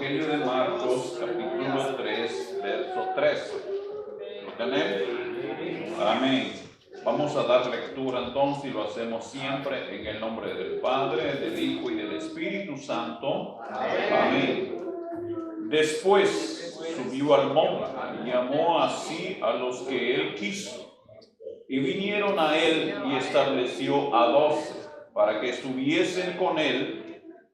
Evangelio de Marcos, capítulo 3, verso 13. ¿Lo tenemos? Amén. Vamos a dar lectura entonces, y lo hacemos siempre en el nombre del Padre, del Hijo y del Espíritu Santo. Amén. Después subió al monte y llamó así a los que él quiso, y vinieron a él y estableció a 12 para que estuviesen con él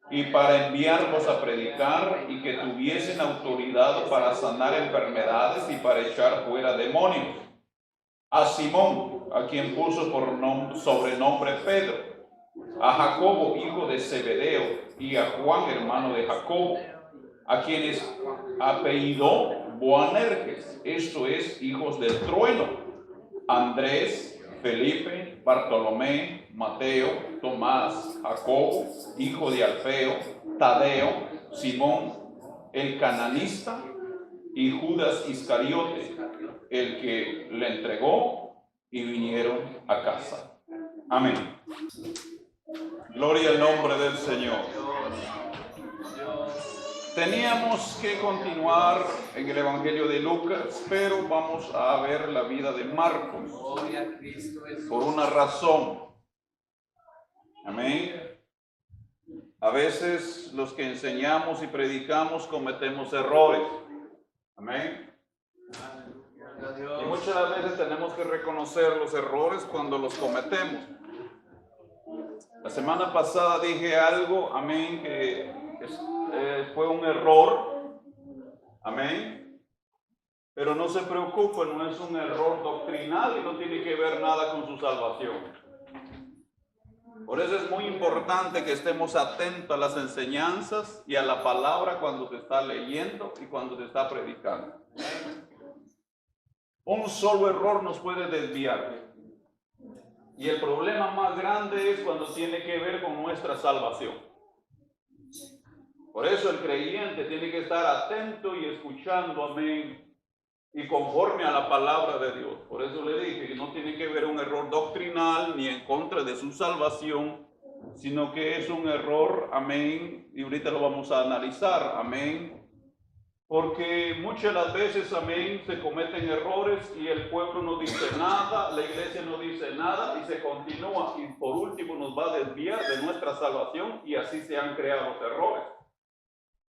y para enviarlos a predicar y que tuviesen autoridad para sanar enfermedades y para echar fuera demonios. A Simón, a quien puso por sobrenombre Pedro, a Jacobo, hijo de Zebedeo, y a Juan, hermano de Jacobo, a quienes apellidó Boanerges, esto es, hijos del trueno, Andrés, Felipe, Bartolomé, Mateo, Tomás, Jacobo, hijo de Alfeo, Tadeo, Simón, el cananista, y Judas Iscariote, el que le entregó, y vinieron a casa. Amén. Gloria al nombre del Señor. Teníamos que continuar en el Evangelio de Lucas, pero vamos a ver la vida de Marcos por una razón. Amén. A veces los que enseñamos y predicamos cometemos errores. Amén. Y muchas veces tenemos que reconocer los errores cuando los cometemos. La semana pasada dije algo, amén, que fue un error, amén, pero no se preocupen, no es un error doctrinal y no tiene que ver nada con su salvación. Por eso es muy importante que estemos atentos a las enseñanzas y a la palabra cuando se está leyendo y cuando se está predicando. Un solo error nos puede desviar. Y el problema más grande es cuando tiene que ver con nuestra salvación. Por eso el creyente tiene que estar atento y escuchando, amén, y conforme a la palabra de Dios. Por eso le dije que no tiene que ver un error doctrinal ni en contra de su salvación, sino que es un error, amén, y ahorita lo vamos a analizar, amén, porque muchas de las veces, amén, se cometen errores y el pueblo no dice nada, la iglesia no dice nada y se continúa y por último nos va a desviar de nuestra salvación y así se han creado los errores.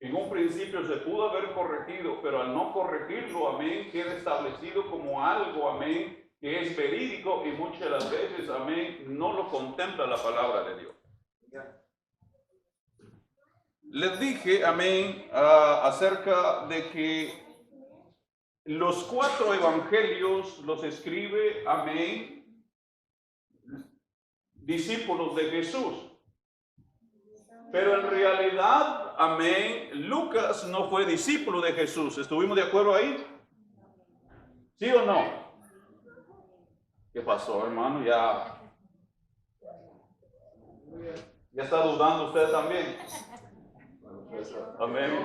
En un principio se pudo haber corregido, pero al no corregirlo, amén, queda establecido como algo, amén, que es verídico y muchas de las veces, amén, no lo contempla la palabra de Dios. Les dije, amén, acerca de que los 4 evangelios los escribe, amén, discípulos de Jesús. Pero en realidad, amén, Lucas no fue discípulo de Jesús. ¿Estuvimos de acuerdo ahí? ¿Sí o no? ¿Qué pasó, hermano? Ya está dudando usted también. Amén.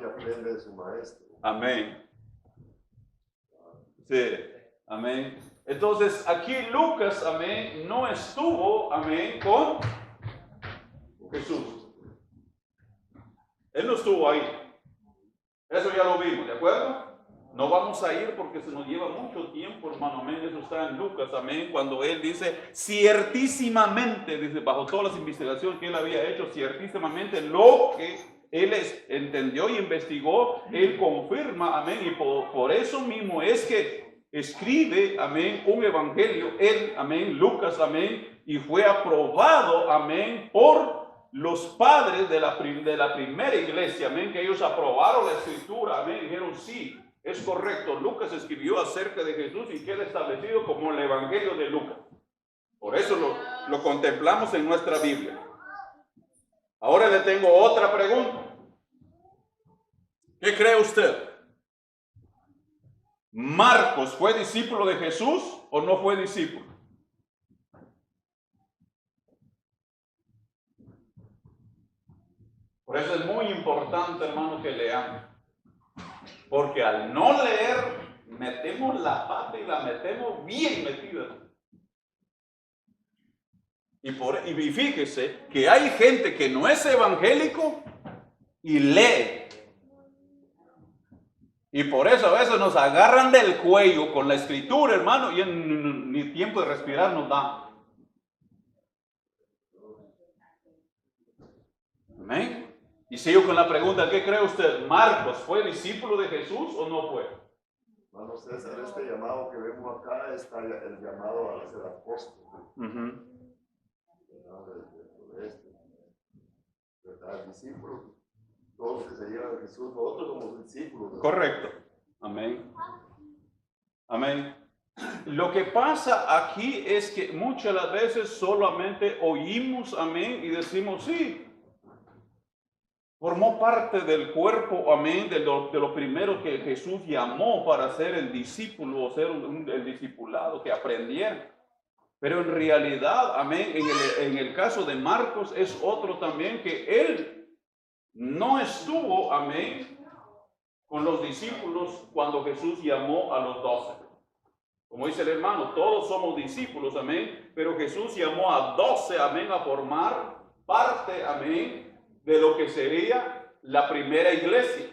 Que aprende de su maestro. Amén. Sí, amén. Entonces, aquí Lucas, amén, no estuvo, amén, con Jesús. Él no estuvo ahí. Eso ya lo vimos, ¿de acuerdo? No vamos a ir porque se nos lleva mucho tiempo, hermano, amén. Eso está en Lucas, amén, cuando él dice, ciertísimamente, dice, bajo todas las investigaciones que él había hecho, ciertísimamente, lo que él entendió y investigó, él confirma, amén, y por eso mismo es que escribe, amén, un evangelio, él, amén, Lucas, amén, y fue aprobado, amén, por los padres de la primera iglesia, amén, que ellos aprobaron la escritura, amén, dijeron sí, es correcto, Lucas escribió acerca de Jesús y queda establecido como el evangelio de Lucas. Por eso lo contemplamos en nuestra Biblia. Ahora le tengo otra pregunta. ¿Qué cree usted? ¿Marcos fue discípulo de Jesús o no fue discípulo? Por eso es muy importante, hermano, que leamos. Porque al no leer, metemos la pata y la metemos bien metida. Y fíjese que hay gente que no es evangélico y lee Y por eso a veces nos agarran del cuello con la escritura, hermano, y ni tiempo de respirar nos da. Amén. Y sigo con la pregunta, ¿qué cree usted? ¿Marcos fue discípulo de Jesús o no fue? Hermano César, este llamado que vemos acá está el llamado a ser apóstol. ¿Verdad? Discípulos. Todos que se llevan a Jesús, nosotros somos discípulos. ¿Verdad? Correcto. Amén. Amén. Lo que pasa aquí es que muchas las veces solamente oímos amén y decimos sí. Formó parte del cuerpo, amén, de lo primero que Jesús llamó para ser el discípulo o ser el discipulado que aprendiera. Pero en realidad, amén, en el caso de Marcos es otro también que él no estuvo, amén, con los discípulos cuando Jesús llamó a los 12. Como dice el hermano, todos somos discípulos, amén, pero Jesús llamó a 12, amén, a formar parte, amén, de lo que sería la primera iglesia.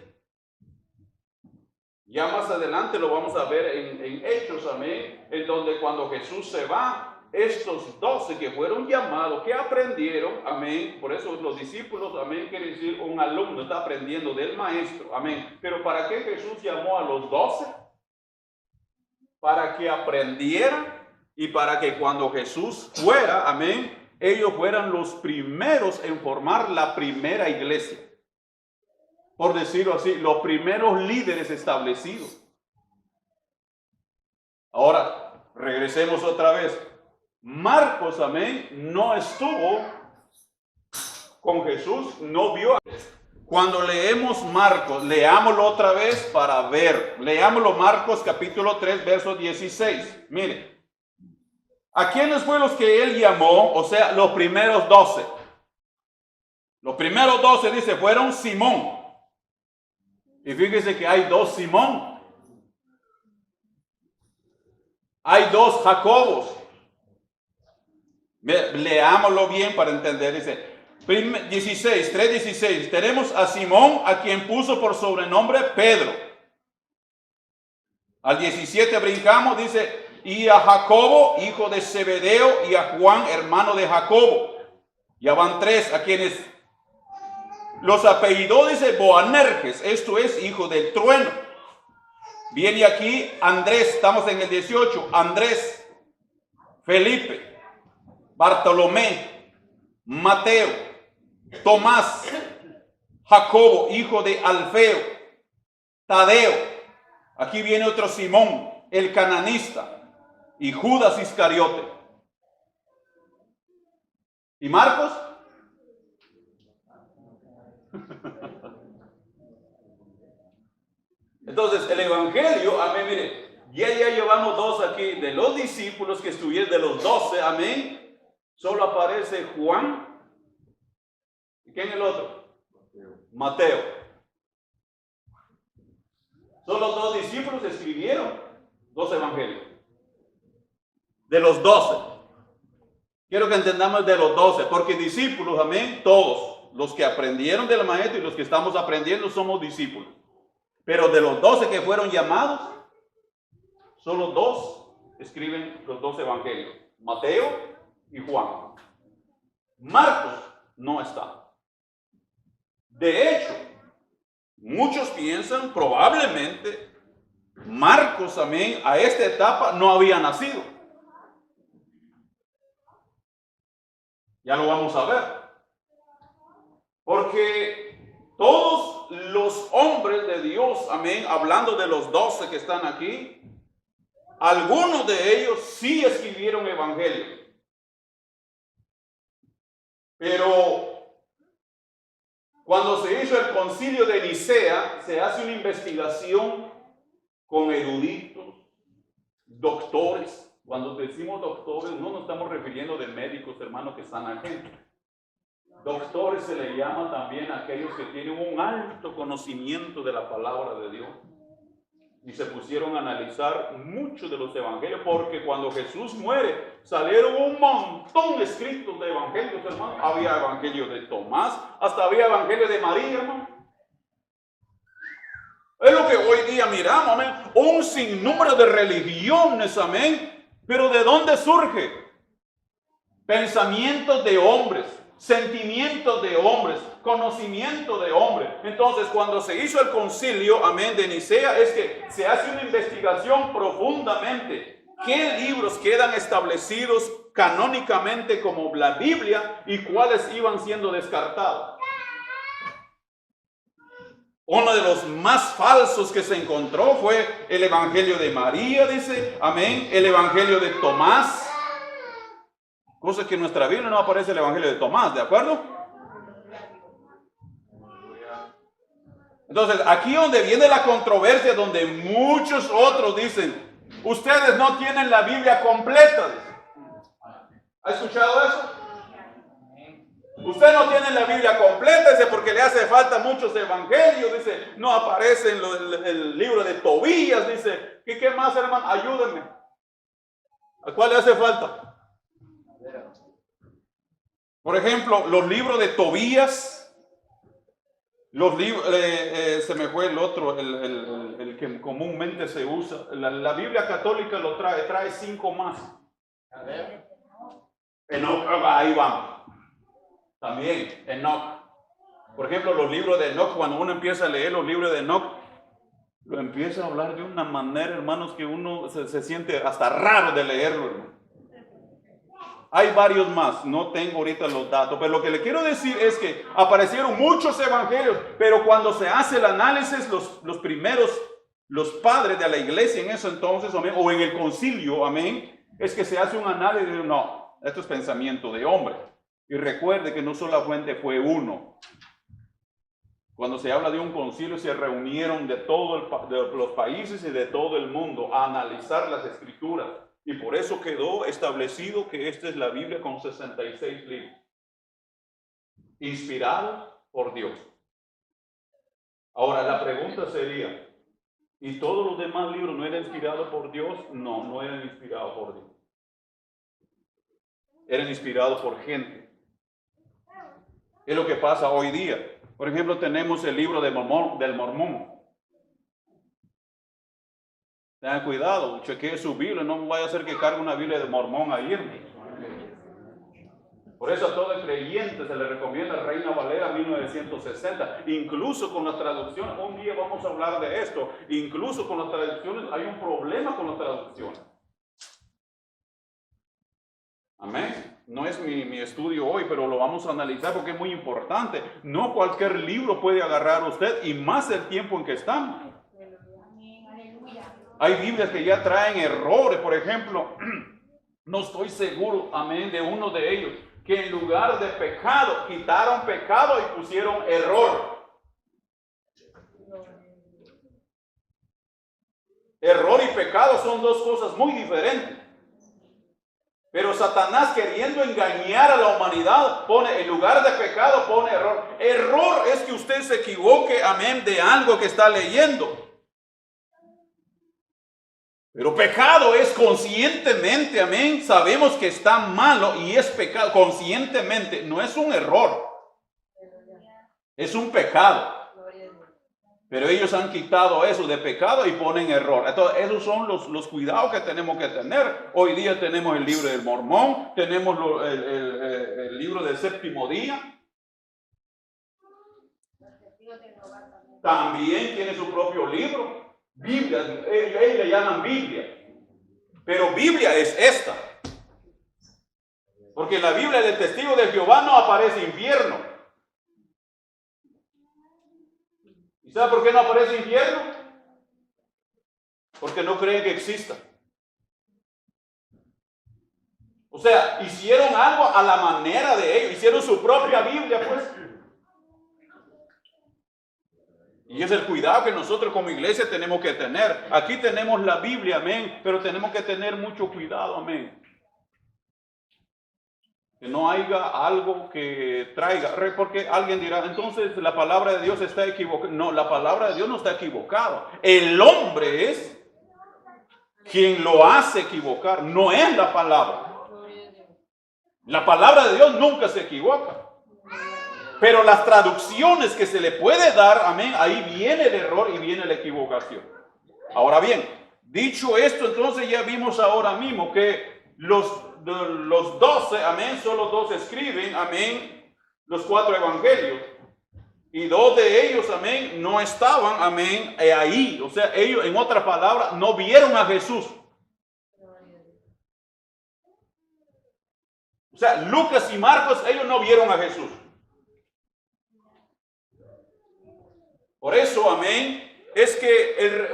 Ya más adelante lo vamos a ver en Hechos, amén, en donde cuando Jesús se va, estos 12 que fueron llamados, que aprendieron, amén, por eso los discípulos, amén, quiere decir un alumno está aprendiendo del maestro, amén. Pero ¿para qué Jesús llamó a los 12? Para que aprendieran y para que cuando Jesús fuera, amén, ellos fueran los primeros en formar la primera iglesia. Por decirlo así, los primeros líderes establecidos. Ahora, regresemos otra vez. Marcos, amén, no estuvo con Jesús, no vio. Cuando leemos Marcos, leámoslo otra vez para ver. Leámoslo Marcos capítulo 3, verso 16. Mire. ¿A quiénes fue los que él llamó? O sea, los primeros 12. Los primeros 12, dice, fueron Simón. Y fíjese que hay 2 Simón. Hay 2 Jacobos. Leámoslo bien para entender. Dice, 16, 3:16. Tenemos a Simón, a quien puso por sobrenombre Pedro. Al 17 brincamos, dice, y a Jacobo, hijo de Zebedeo, y a Juan, hermano de Jacobo. Ya van 3 a quienes los apellidó, dice Boanerges, esto es hijo del trueno. Viene aquí Andrés, estamos en el 18, Andrés, Felipe, Bartolomé, Mateo, Tomás, Jacobo, hijo de Alfeo, Tadeo. Aquí viene otro Simón, el cananista, y Judas Iscariote. ¿Y Marcos? Entonces, el evangelio, amén, mire, ya llevamos 2 aquí de los discípulos que estuvieron, de los 12, amén. Solo aparece Juan. ¿Y quién es el otro? Mateo. Son los 2 discípulos que escribieron 2 evangelios. De los 12. Quiero que entendamos de los 12, porque discípulos, amén, todos los que aprendieron del maestro y los que estamos aprendiendo somos discípulos. Pero de los 12 que fueron llamados, solo 2 escriben los 2 evangelios, Mateo y Juan. Marcos no está. De hecho, muchos piensan probablemente Marcos, amén, a esta etapa no había nacido. Ya lo vamos a ver. Porque todos los hombres de Dios, amén, hablando de los 12 que están aquí, algunos de ellos sí escribieron evangelio. Pero cuando se hizo el concilio de Nicea, se hace una investigación con eruditos, doctores. Cuando decimos doctores, no nos estamos refiriendo de médicos, hermanos, que están aquí. Doctores se le llama también a aquellos que tienen un alto conocimiento de la palabra de Dios. Y se pusieron a analizar muchos de los evangelios, porque cuando Jesús muere, salieron un montón escritos de evangelios, hermano. Había evangelio de Tomás, hasta había evangelio de María, hermano. Es lo que hoy día miramos, amén. Un sinnúmero de religiones, amén. Pero ¿de dónde surge? Pensamientos de hombres, sentimientos de hombres, conocimiento de hombres. Entonces, cuando se hizo el concilio, amén, de Nicea, es que se hace una investigación profundamente. ¿Qué libros quedan establecidos canónicamente como la Biblia y cuáles iban siendo descartados? Uno de los más falsos que se encontró fue el Evangelio de María, dice, amén, el Evangelio de Tomás. Cosa que en nuestra Biblia no aparece el Evangelio de Tomás, ¿de acuerdo? Entonces, aquí donde viene la controversia, donde muchos otros dicen, ustedes no tienen la Biblia completa. ¿Ha escuchado eso? Usted no tiene la Biblia completa, dice, porque le hace falta muchos evangelios, dice, no aparece en el libro de Tobías, dice, ¿qué más, hermano? Ayúdenme. ¿A cuál le hace falta? Por ejemplo, los libros de Tobías, los libros, se me fue el otro, el que comúnmente se usa, la Biblia católica lo trae 5 más. Ahí vamos. También Enoch. Por ejemplo, los libros de Enoch, cuando uno empieza a leer los libros de Enoch, lo empieza a hablar de una manera, hermanos, que uno se siente hasta raro de leerlo, hermano. Hay varios más, no tengo ahorita los datos, pero lo que le quiero decir es que aparecieron muchos evangelios, pero cuando se hace el análisis, los primeros, los padres de la iglesia en eso entonces, amén, o en el concilio, amén, es que se hace un análisis de no, esto es pensamiento de hombre. Y recuerde que no solo la fuente fue uno. Cuando se habla de un concilio, se reunieron de los países y de todo el mundo a analizar las escrituras. Y por eso quedó establecido que esta es la Biblia con 66 libros. Inspirado por Dios. Ahora la pregunta sería, ¿y todos los demás libros no eran inspirados por Dios? No, no eran inspirados por Dios. Eran inspirados por gente. Es lo que pasa hoy día. Por ejemplo, tenemos el libro del Mormón. Tengan cuidado, chequee su Biblia, no vaya a ser que cargue una Biblia de Mormón ahí. Por eso a todo creyente se le recomienda Reina Valera 1960. Incluso con las traducciones, un día vamos a hablar de esto, incluso con las traducciones hay un problema con las traducciones. Amén. No es mi estudio hoy, pero lo vamos a analizar porque es muy importante. No cualquier libro puede agarrar a usted, y más el tiempo en que estamos. Hay Biblias que ya traen errores, por ejemplo, no estoy seguro, amén, de uno de ellos, que en lugar de pecado, quitaron pecado y pusieron error. Error y pecado son dos cosas muy diferentes. Pero Satanás, queriendo engañar a la humanidad, pone, en lugar de pecado, pone error. Error es que usted se equivoque, amén, de algo que está leyendo. Pero pecado es conscientemente, amén, sabemos que está malo y es pecado, conscientemente, no es un error, es un pecado. Pero ellos han quitado eso de pecado y ponen error. Entonces, esos son los cuidados que tenemos que tener. Hoy día tenemos el libro del Mormón, tenemos el libro del Séptimo Día. También tiene su propio libro. Biblia, ellos le llaman Biblia. Pero Biblia es esta. Porque en la Biblia del testigo de Jehová no aparece infierno. ¿Y sabe por qué no aparece infierno? Porque no creen que exista. O sea, hicieron algo a la manera de ellos, hicieron su propia Biblia, pues. Y es el cuidado que nosotros como iglesia tenemos que tener. Aquí tenemos la Biblia, amén, pero tenemos que tener mucho cuidado, amén. Que no haya algo que traiga, porque alguien dirá, entonces la palabra de Dios está equivocada. No, la palabra de Dios no está equivocada. El hombre es quien lo hace equivocar, no es la palabra. La palabra de Dios nunca se equivoca. Pero las traducciones que se le puede dar, amén, ahí viene el error y viene la equivocación. Ahora bien, dicho esto, entonces ya vimos ahora mismo que los 12, amén, solo 2 escriben, amén, los 4 evangelios. Y 2 de ellos, amén, no estaban, amén, ahí. O sea, ellos, en otras palabras, no vieron a Jesús. O sea, Lucas y Marcos, ellos no vieron a Jesús. Por eso, amén, es que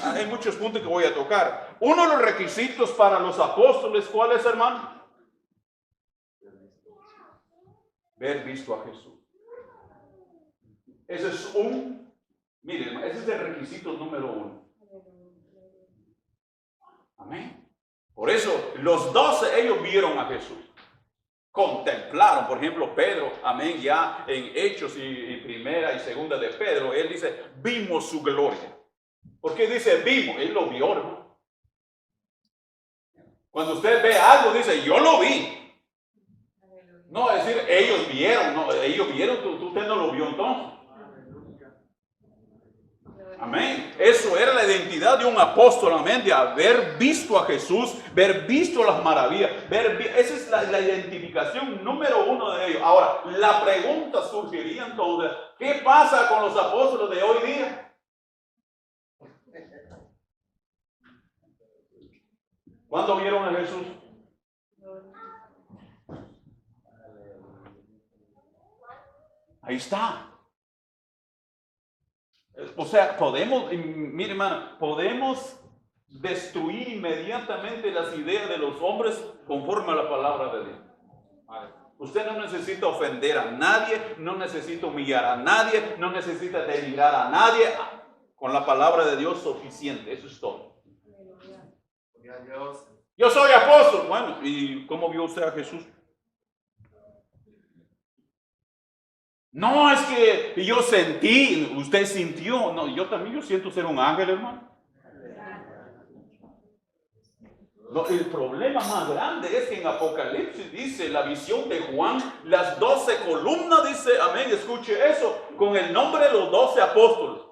hay muchos puntos que voy a tocar. Uno de los requisitos para los apóstoles, ¿cuál es, hermano? Ver visto a Jesús. Ese es miren, ese es el requisito número 1. Amén. Por eso, los 12, ellos vieron a Jesús. Contemplaron, por ejemplo, Pedro, amén, ya en Hechos y primera y segunda de Pedro, él dice, vimos su gloria. ¿Por qué dice vimos? Él lo vio, hermano. Cuando usted ve algo, dice, yo lo vi. No, es decir, ellos vieron, no, ellos vieron, usted no lo vio entonces. Amén. Eso era la identidad de un apóstol, amén, de haber visto a Jesús, ver visto las maravillas, esa es la identificación número 1 de ellos. Ahora, la pregunta surgiría entonces, ¿qué pasa con los apóstoles de hoy día? ¿Cuándo vieron a Jesús? Ahí está. O sea, mire hermano, podemos destruir inmediatamente las ideas de los hombres conforme a la palabra de Dios. Usted no necesita ofender a nadie, no necesita humillar a nadie, no necesita denigrar a nadie. Con la palabra de Dios suficiente, eso es todo. Yo soy apóstol. Bueno, ¿y cómo vio usted a Jesús? No, es que yo sentí, usted sintió. No, yo siento ser un ángel, hermano. No, el problema más grande es que en Apocalipsis dice la visión de Juan, las 12 columnas, dice, amén, escuche eso, con el nombre de los 12 apóstoles.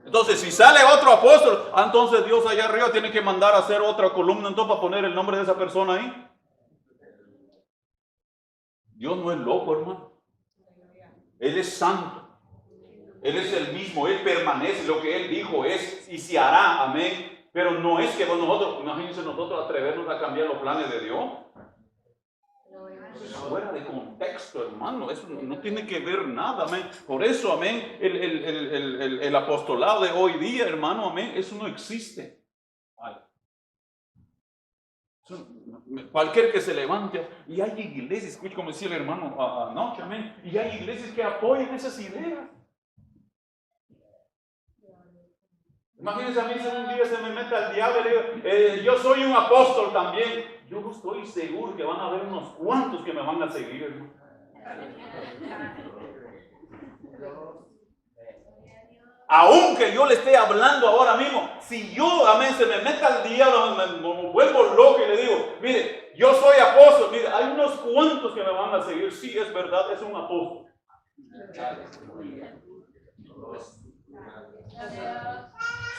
Entonces, si sale otro apóstol, entonces Dios allá arriba tiene que mandar a hacer otra columna entonces para poner el nombre de esa persona ahí. Dios no es loco, hermano. Él es santo. Él es el mismo. Él permanece. Lo que Él dijo es y se hará. Amén. Pero no es que nosotros, imagínense nosotros atrevernos a cambiar los planes de Dios. Eso es fuera de contexto, hermano. Eso no tiene que ver nada. Amén. Por eso, amén, el apostolado de hoy día, hermano, amén, eso no existe. Cualquier que se levante, y hay iglesias, escuche como decía el hermano anoche, amén, y hay iglesias que apoyan esas ideas. Imagínense a mí si un día se me mete al diablo y le digo, yo soy un apóstol también. Yo estoy seguro que van a haber unos cuantos que me van a seguir, hermano. Aunque yo le esté hablando ahora mismo, si yo, amén, se me mete al diablo, me vuelvo loco y le digo, mire, yo soy apóstol, mire, hay unos cuantos que me van a seguir. Sí, es verdad, es un apóstol.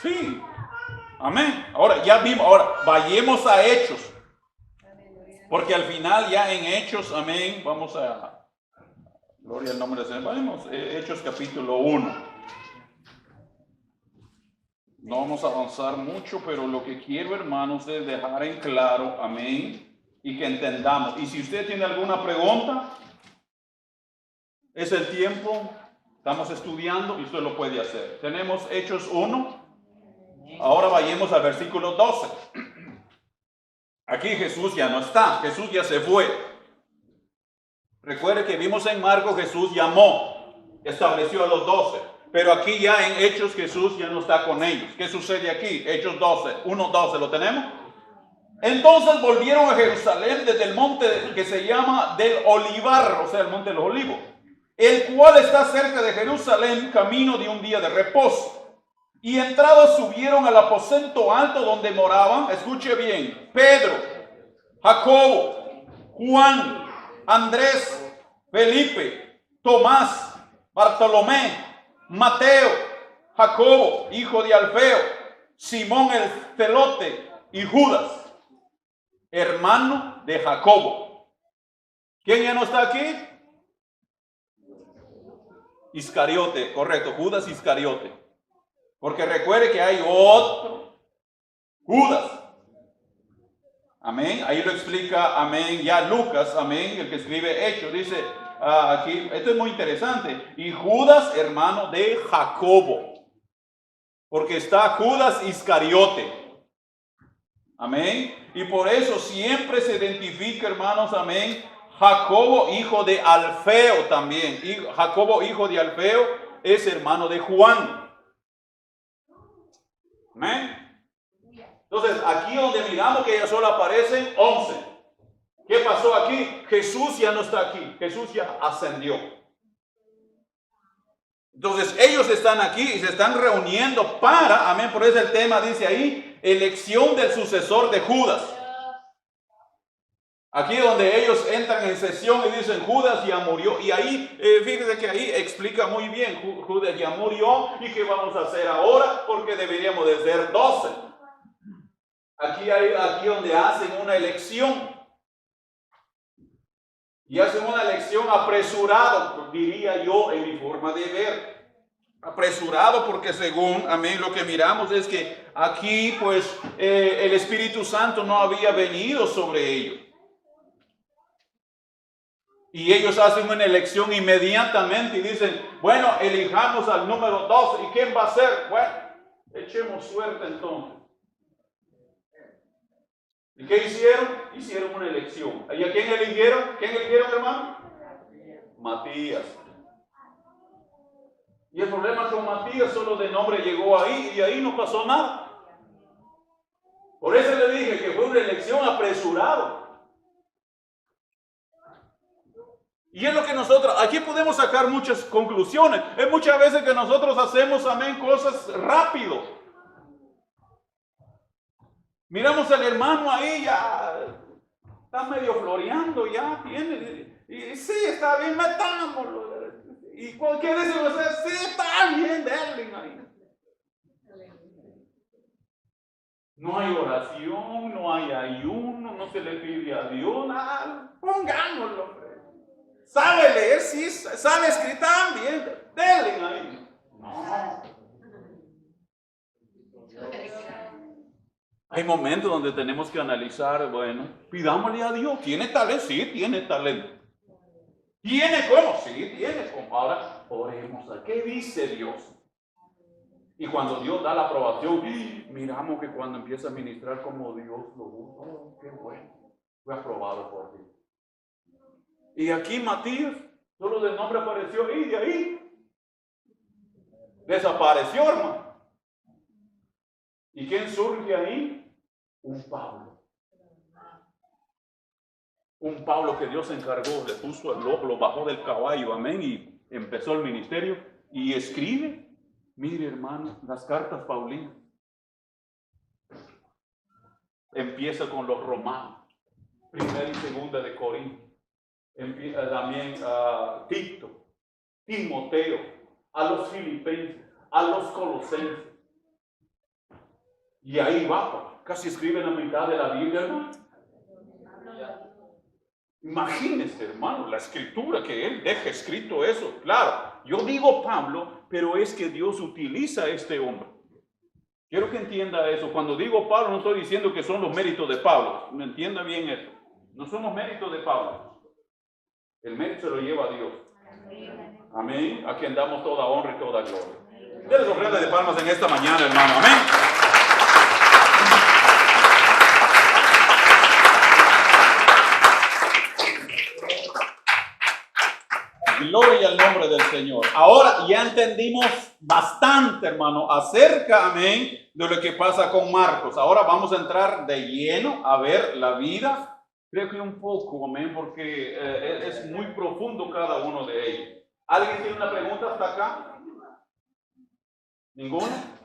Sí, amén. Ahora ya vimos, ahora vayamos a Hechos, porque al final ya en Hechos, amén, vamos a, gloria al nombre del Señor, vayamos, Hechos capítulo 1. No vamos a avanzar mucho, pero lo que quiero, hermanos, es dejar en claro, amén, y que entendamos. Y si usted tiene alguna pregunta, es el tiempo, estamos estudiando y usted lo puede hacer. Tenemos Hechos 1, ahora vayamos al versículo 12. Aquí Jesús ya no está, Jesús ya se fue. Recuerde que vimos en Marcos, Jesús llamó, estableció a los 12. Pero aquí ya en Hechos Jesús ya no está con ellos. ¿Qué sucede aquí? Hechos 12, 1:12, ¿lo tenemos? Entonces volvieron a Jerusalén desde el monte que se llama del Olivar, o sea, el monte de los Olivos, el cual está cerca de Jerusalén, camino de un día de reposo. Y entrados subieron al aposento alto donde moraban, escuche bien, Pedro, Jacobo, Juan, Andrés, Felipe, Tomás, Bartolomé, Mateo, Jacobo, hijo de Alfeo, Simón el celote y Judas, hermano de Jacobo. ¿Quién ya no está aquí? Iscariote, correcto, Judas Iscariote. Porque recuerde que hay otro Judas. Amén. Ahí lo explica, amén, ya Lucas, amén, el que escribe Hechos, dice aquí, esto es muy interesante. Y Judas, hermano de Jacobo. Porque está Judas Iscariote. Amén. Y por eso siempre se identifica, hermanos, amén, Jacobo, hijo de Alfeo también. Y Jacobo, hijo de Alfeo, es hermano de Juan. Amén. Entonces, aquí donde miramos que ya solo aparecen 11. ¿Qué pasó aquí? Jesús ya no está aquí. Jesús ya ascendió. Entonces, ellos están aquí y se están reuniendo para, amén, por eso el tema dice ahí, elección del sucesor de Judas. Aquí donde ellos entran en sesión y dicen Judas ya murió. Y ahí, fíjense que ahí explica muy bien, Judas ya murió y qué vamos a hacer ahora porque deberíamos de ser 12. Aquí donde hacen una elección. Y hacen una elección apresurada, diría yo en mi forma de ver. Apresurado porque según, amén, lo que miramos es que aquí pues el Espíritu Santo no había venido sobre ellos. Y ellos hacen una elección inmediatamente y dicen, bueno, elijamos al número 12. ¿Y quién va a ser? Bueno, echemos suerte entonces. ¿Y qué hicieron? Hicieron una elección. ¿Y a quién eligieron? ¿Quién eligieron, hermano? Matías. Y el problema con Matías, solo de nombre llegó ahí y ahí no pasó nada. Por eso le dije que fue una elección apresurada. Y es lo que nosotros, aquí podemos sacar muchas conclusiones. Es muchas veces que nosotros hacemos, amén, cosas rápido. Miramos al hermano ahí, ya está medio floreando, ya tiene, y sí, está bien, metámoslo. Y cualquier vez se va a hacer, sí, está bien, denle ahí. No hay oración, no hay ayuno, no se le pide a Dios, nada, pongámoslo. Sabe leer, sí, sabe escribir también, denle ahí. No. Hay momentos donde tenemos que analizar, bueno, pidámosle a Dios, ¿tiene talento? Sí, tiene talento. ¿Tiene cómo? Sí, tiene cómo. Ahora, oremos a qué dice Dios. Y cuando Dios da la aprobación, miramos que cuando empieza a ministrar como Dios lo usa, oh, qué bueno, fue aprobado por Dios. Y aquí Matías, solo de nombre apareció y de ahí desapareció, hermano. ¿Y quién surge ahí? Un Pablo. Un Pablo que Dios encargó, le puso el ojo, lo bajó del caballo, amén, y empezó el ministerio y escribe, mire hermano, las cartas paulinas. Empieza con los romanos, primera y segunda de Corinto, también a Tito, Timoteo, a los filipenses, a los colosenses. Y ahí va, casi escribe la mitad de la Biblia, hermano. Imagínense, hermano, la escritura que él deja escrito eso. Claro, yo digo Pablo, pero es que Dios utiliza a este hombre. Quiero que entienda eso. Cuando digo Pablo, no estoy diciendo que son los méritos de Pablo. Me entienda bien eso. No son los méritos de Pablo. El mérito se lo lleva a Dios. Amén. A quien damos toda honra y toda gloria. Denles ofrenda de palmas en esta mañana, hermano. Amén. Gloria al nombre del Señor. Ahora ya entendimos bastante, hermano, acerca, amén, de lo que pasa con Marcos. Ahora vamos a entrar de lleno a ver la vida. Creo que un poco, amén, porque es muy profundo cada uno de ellos. ¿Alguien tiene una pregunta hasta acá? ¿Ninguna?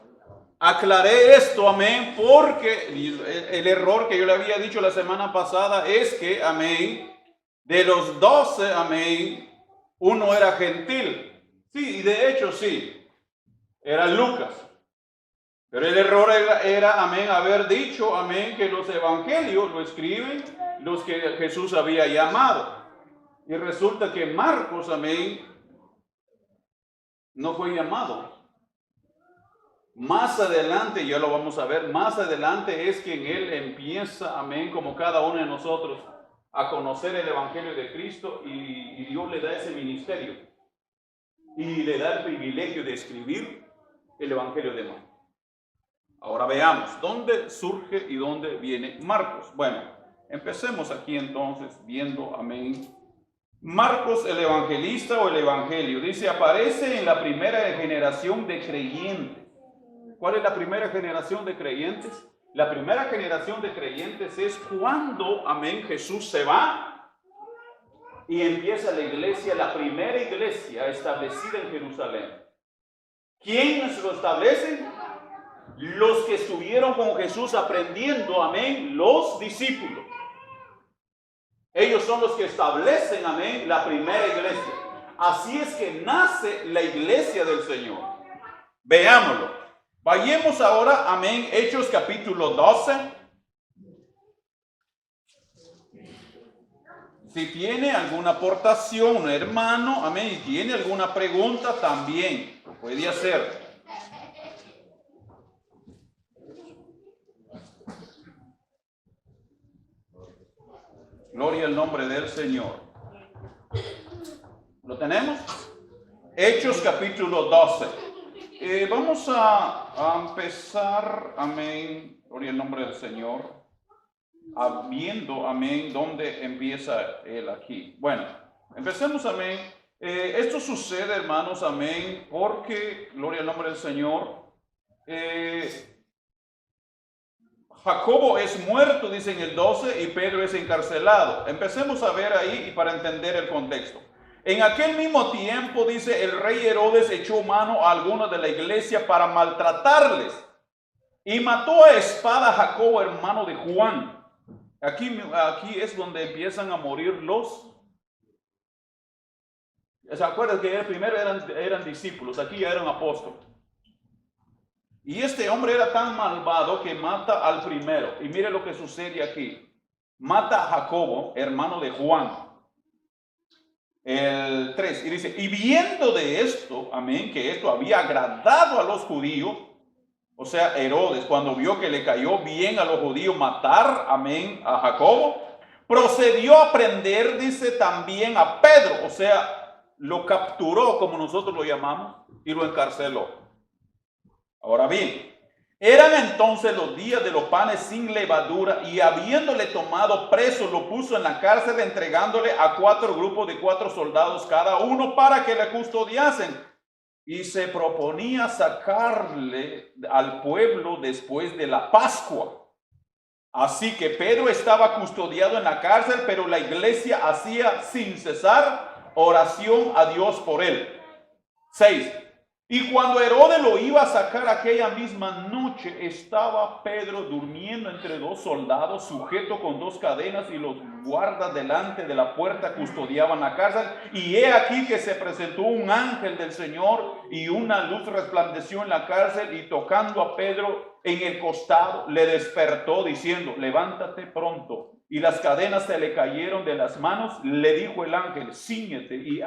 Aclaré esto, amén, porque el error que yo le había dicho la semana pasada es que, amén, De los 12, amén, uno era gentil. Sí, y de hecho sí, era Lucas. Pero el error era, amén, haber dicho, amén, que los evangelios lo escriben los que Jesús había llamado. Y resulta que Marcos, amén, no fue llamado. Más adelante, ya lo vamos a ver, más adelante es que en él empieza, amén, como cada uno de nosotros, a conocer el evangelio de Cristo y Dios le da ese ministerio. Y le da el privilegio de escribir el evangelio de Marcos. Ahora veamos, ¿dónde surge y dónde viene Marcos? Bueno, empecemos aquí entonces viendo, amén. Marcos el evangelista o el evangelio, dice, aparece en la primera generación de creyentes. ¿Cuál es la primera generación de creyentes? La primera generación de creyentes es cuando, amén, Jesús se va y empieza la iglesia, la primera iglesia establecida en Jerusalén. ¿Quiénes lo establecen? Los que estuvieron con Jesús aprendiendo, amén, los discípulos. Ellos son los que establecen, amén, la primera iglesia. Así es que nace la iglesia del Señor. Veámoslo. Vayamos ahora, amén, Hechos capítulo 12. Si tiene alguna aportación, hermano, amén, y tiene alguna pregunta, también puede hacer. Gloria al nombre del Señor. ¿Lo tenemos? Hechos capítulo 12. Vamos a empezar, amén, gloria al nombre del Señor, viendo, amén, dónde empieza él aquí. Bueno, empecemos, amén. Esto sucede, hermanos, amén, porque, gloria al nombre del Señor, Jacobo es muerto, dice en el 12, y Pedro es encarcelado. Empecemos a ver ahí y para entender el contexto. En aquel mismo tiempo, dice, el rey Herodes echó mano a algunos de la iglesia para maltratarles y mató a espada a Jacobo, hermano de Juan. Aquí es donde empiezan a morir los... ¿Se acuerdan que primero eran discípulos? Aquí ya eran apóstoles. Y este hombre era tan malvado que mata al primero. Y mire lo que sucede aquí. Mata a Jacobo, hermano de Juan. El 3, y dice, y viendo de esto, amén, que esto había agradado a los judíos, o sea, Herodes, cuando vio que le cayó bien a los judíos matar, amén, a Jacobo, procedió a prender, dice, también a Pedro, o sea, lo capturó, como nosotros lo llamamos, y lo encarceló. Ahora bien, eran entonces los días de los panes sin levadura, y habiéndole tomado preso, lo puso en la cárcel, entregándole a 4 grupos de 4 soldados cada uno para que le custodiasen. Y se proponía sacarle al pueblo después de la Pascua. Así que Pedro estaba custodiado en la cárcel, pero la iglesia hacía sin cesar oración a Dios por él. 6. Y cuando Herodes lo iba a sacar aquella misma noche, estaba Pedro durmiendo entre 2 soldados, sujeto con 2 cadenas, y los guardas delante de la puerta custodiaban la cárcel. Y he aquí que se presentó un ángel del Señor, y una luz resplandeció en la cárcel, y tocando a Pedro en el costado, le despertó diciendo, levántate pronto. Y las cadenas se le cayeron de las manos. Le dijo el ángel, cíñete y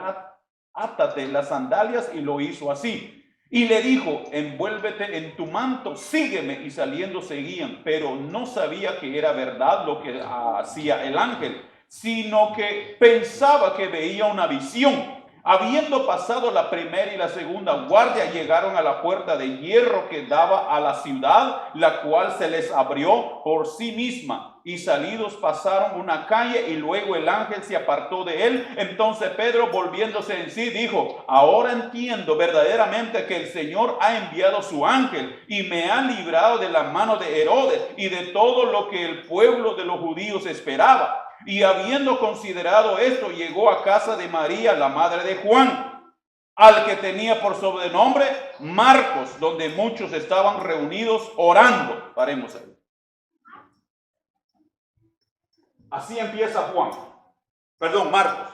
átate las sandalias, y lo hizo así. Y le dijo, envuélvete en tu manto, sígueme. Y saliendo seguían, pero no sabía que era verdad lo que hacía el ángel, sino que pensaba que veía una visión. Habiendo pasado la primera y la segunda guardia, llegaron a la puerta de hierro que daba a la ciudad, la cual se les abrió por sí misma. Y salidos pasaron una calle, y luego el ángel se apartó de él. Entonces Pedro, volviéndose en sí, dijo, ahora entiendo verdaderamente que el Señor ha enviado su ángel y me ha librado de la mano de Herodes y de todo lo que el pueblo de los judíos esperaba. Y habiendo considerado esto, llegó a casa de María, la madre de Juan, al que tenía por sobrenombre Marcos, donde muchos estaban reunidos orando. Paremos ahí. Así empieza Juan. Marcos.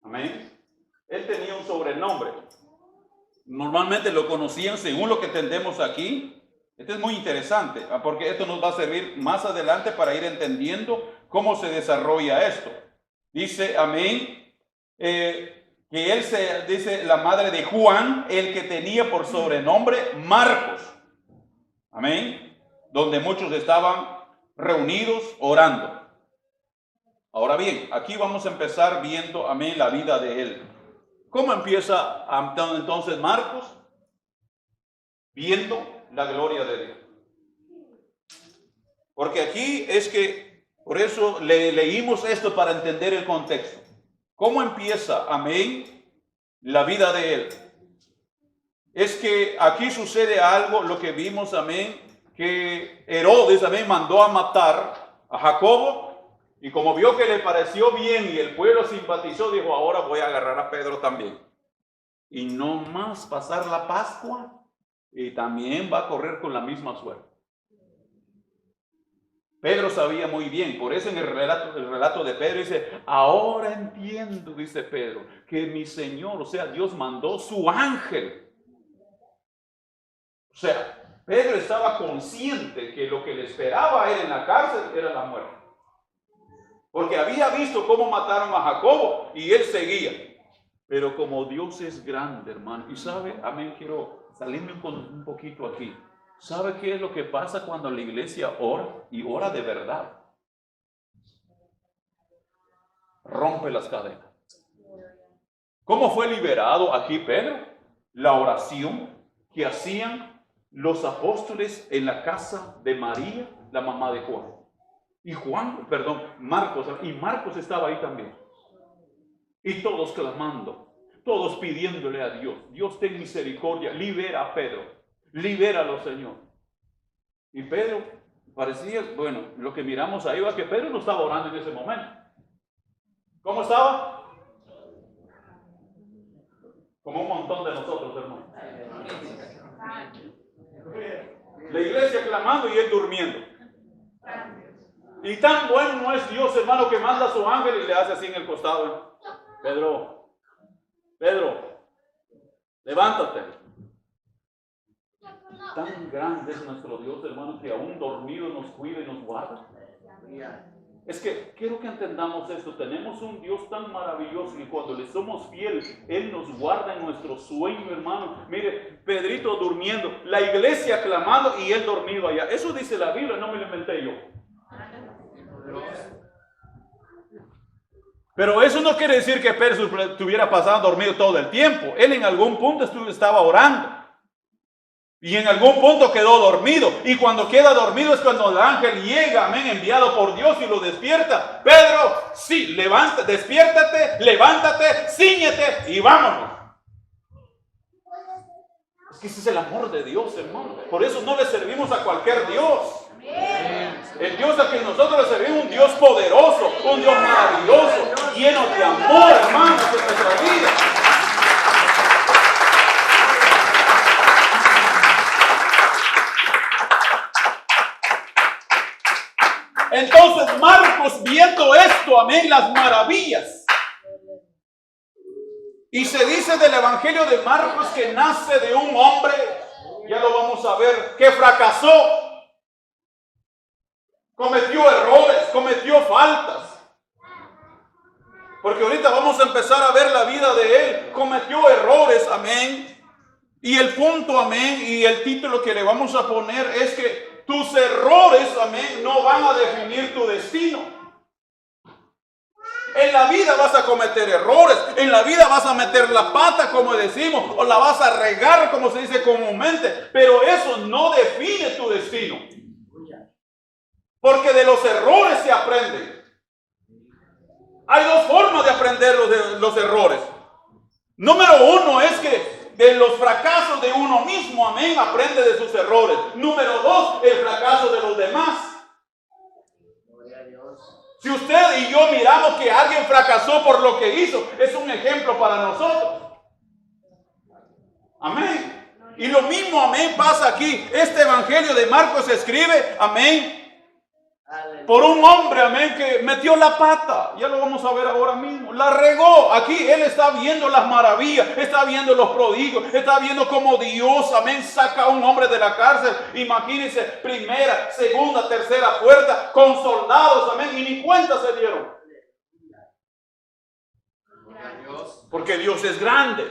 Amén. Él tenía un sobrenombre. Normalmente lo conocían según lo que entendemos aquí. Esto es muy interesante, porque esto nos va a servir más adelante para ir entendiendo cómo se desarrolla esto. Dice, amén, que él dice la madre de Juan, el que tenía por sobrenombre Marcos. Amén. Donde muchos estaban reunidos orando. Ahora bien, aquí vamos a empezar viendo, amén, la vida de él. ¿Cómo empieza entonces Marcos? Viendo la gloria de Dios. Porque aquí es que, por eso leímos esto para entender el contexto. ¿Cómo empieza, amén, la vida de él? Es que aquí sucede algo, lo que vimos, amén, que Herodes, amén, mandó a matar a Jacobo. Y como vio que le pareció bien y el pueblo simpatizó, dijo, ahora voy a agarrar a Pedro también. Y no más pasar la Pascua, y también va a correr con la misma suerte. Pedro sabía muy bien, por eso en el relato de Pedro dice, ahora entiendo, dice Pedro, que mi Señor, o sea, Dios mandó su ángel. O sea, Pedro estaba consciente que lo que le esperaba a él en la cárcel era la muerte. Porque había visto cómo mataron a Jacobo y él seguía. Pero como Dios es grande, hermano, y sabe, amén, quiero salirme un poquito aquí. ¿Sabe qué es lo que pasa cuando la iglesia ora y ora de verdad? Rompe las cadenas. ¿Cómo fue liberado aquí Pedro? La oración que hacían los apóstoles en la casa de María, la mamá de Juan. Y Marcos estaba ahí también. Y todos clamando, todos pidiéndole a Dios, Dios ten misericordia, libera a Pedro, libéralo, Señor. Y Pedro parecía, bueno, lo que miramos ahí va que Pedro no estaba orando en ese momento. ¿Cómo estaba? Como un montón de nosotros, hermanos. La iglesia clamando y él durmiendo. Y tan bueno no es Dios, hermano, que manda a su ángel y le hace así en el costado. Pedro, levántate. Tan grande es nuestro Dios, hermano, que aún dormido nos cuida y nos guarda. Es que quiero que entendamos esto. Tenemos un Dios tan maravilloso que cuando le somos fieles, Él nos guarda en nuestro sueño, hermano. Mire, Pedrito durmiendo, la iglesia clamando y él dormido allá. Eso dice la Biblia, no me lo inventé yo. Pero eso no quiere decir que Pedro estuviera pasando dormido todo el tiempo. Él en algún punto estaba orando. Y en algún punto quedó dormido. Y cuando queda dormido es cuando el ángel llega, amén, enviado por Dios y lo despierta. Pedro, sí, despiértate, levántate, cíñete y vámonos. Es que ese es el amor de Dios, hermano. Por eso no le servimos a cualquier Dios. El Dios a quien nosotros le servimos, un Dios poderoso, un Dios maravilloso, lleno de amor, hermanos, en nuestra vida. Entonces Marcos, viendo esto, amén, las maravillas. Y se dice del Evangelio de Marcos que nace de un hombre, ya lo vamos a ver, que fracasó. Cometió errores, cometió faltas. Porque ahorita vamos a empezar a ver la vida de él. Cometió errores, amén. Y el punto, amén, y el título que le vamos a poner es que tus errores, amén, no van a definir tu destino. En la vida vas a cometer errores, en la vida vas a meter la pata, como decimos, o la vas a regar, como se dice comúnmente, pero eso no define tu destino. Porque de los errores se aprende. Hay dos formas de aprender los errores. Número uno es que de los fracasos de uno mismo, amén, aprende de sus errores. Número dos, el fracaso de los demás. Si usted y yo miramos que alguien fracasó por lo que hizo, es un ejemplo para nosotros. Amén. Y lo mismo, amén, pasa aquí. Este evangelio de Marcos se escribe, amén, Por un hombre, amén, que metió la pata. Ya lo vamos a ver ahora mismo. La regó. Aquí él está viendo las maravillas, está viendo los prodigios, está viendo cómo Dios, amén, saca a un hombre de la cárcel. Imagínense, primera, segunda, tercera puerta, con soldados, amén, y ni cuenta se dieron. Porque Dios es grande.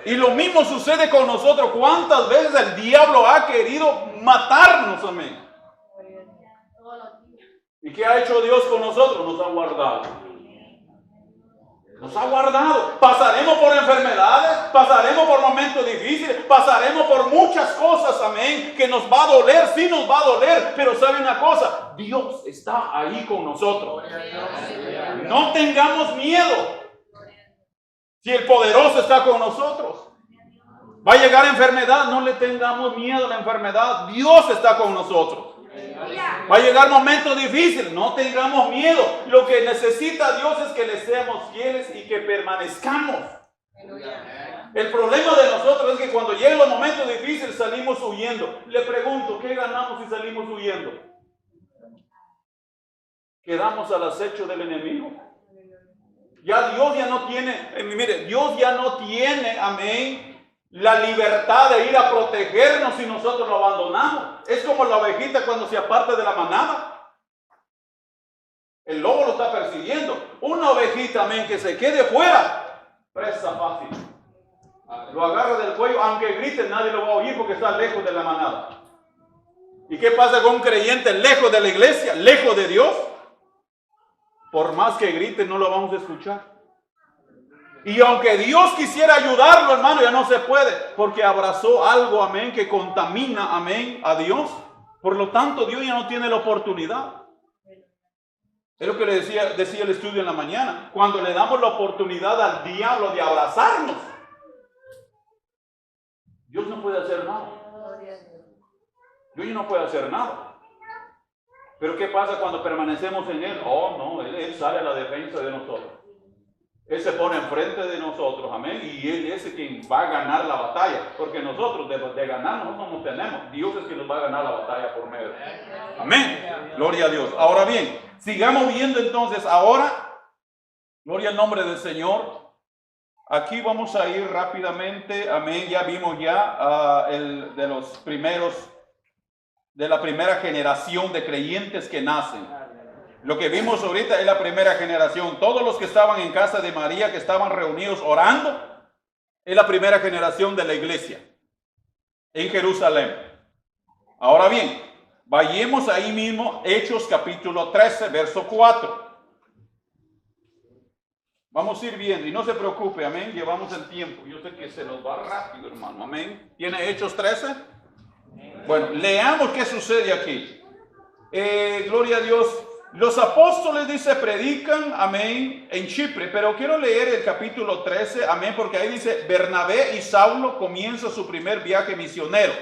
Y lo mismo sucede con nosotros. ¿Cuántas veces el diablo ha querido matarnos, amén? ¿Y qué ha hecho Dios con nosotros? Nos ha guardado. Nos ha guardado. Pasaremos por enfermedades, pasaremos por momentos difíciles, pasaremos por muchas cosas, amén, que nos va a doler, sí nos va a doler, pero ¿sabe una cosa? Dios está ahí con nosotros. No tengamos miedo. Si el poderoso está con nosotros. Va a llegar enfermedad, no le tengamos miedo a la enfermedad. Dios está con nosotros. Va a llegar momentos difíciles, no tengamos miedo. Lo que necesita Dios es que le seamos fieles y que permanezcamos. El problema de nosotros es que cuando llegan los momentos difíciles salimos huyendo. Le pregunto, ¿qué ganamos si salimos huyendo? Quedamos al acecho del enemigo. Ya Dios ya no tiene, mire, Dios ya no tiene, amén, la libertad de ir a protegernos si nosotros lo abandonamos. Es como la ovejita cuando se aparta de la manada. El lobo lo está persiguiendo. Una ovejita, amén, que se quede fuera, presa fácil. Lo agarra del cuello, aunque grite nadie lo va a oír porque está lejos de la manada. ¿Y qué pasa con un creyente lejos de la iglesia, lejos de Dios? Por más que grite no lo vamos a escuchar. Y aunque Dios quisiera ayudarlo, hermano, ya no se puede, porque abrazó algo, amén, que contamina, amén, a Dios. Por lo tanto, Dios ya no tiene la oportunidad. Es lo que le decía el estudio en la mañana. Cuando le damos la oportunidad al diablo de abrazarnos, Dios no puede hacer nada. Dios no puede hacer nada. Pero ¿qué pasa cuando permanecemos en Él? Oh, no, Él sale a la defensa de nosotros. Él se pone enfrente de nosotros, amén, y Él es quien va a ganar la batalla, porque nosotros de ganar nosotros no tenemos, Dios es quien nos va a ganar la batalla por medio. Amén, gloria a Dios. Ahora bien, sigamos viendo entonces ahora, gloria al nombre del Señor. Aquí vamos a ir rápidamente, amén, ya vimos ya de los primeros, de la primera generación de creyentes que nacen. Lo que vimos ahorita es la primera generación. Todos los que estaban en casa de María, que estaban reunidos orando, es la primera generación de la iglesia en Jerusalén. Ahora bien, vayamos ahí mismo, Hechos capítulo 13, verso 4. Vamos a ir viendo y no se preocupe, amén, llevamos el tiempo. Yo sé que se nos va rápido, hermano, amén. ¿Tiene Hechos 13? Bueno, leamos qué sucede aquí. Gloria a Dios. Los apóstoles, dice, predican, amén, en Chipre, pero quiero leer el capítulo 13, amén, porque ahí dice, Bernabé y Saulo comienzan su primer viaje misionero.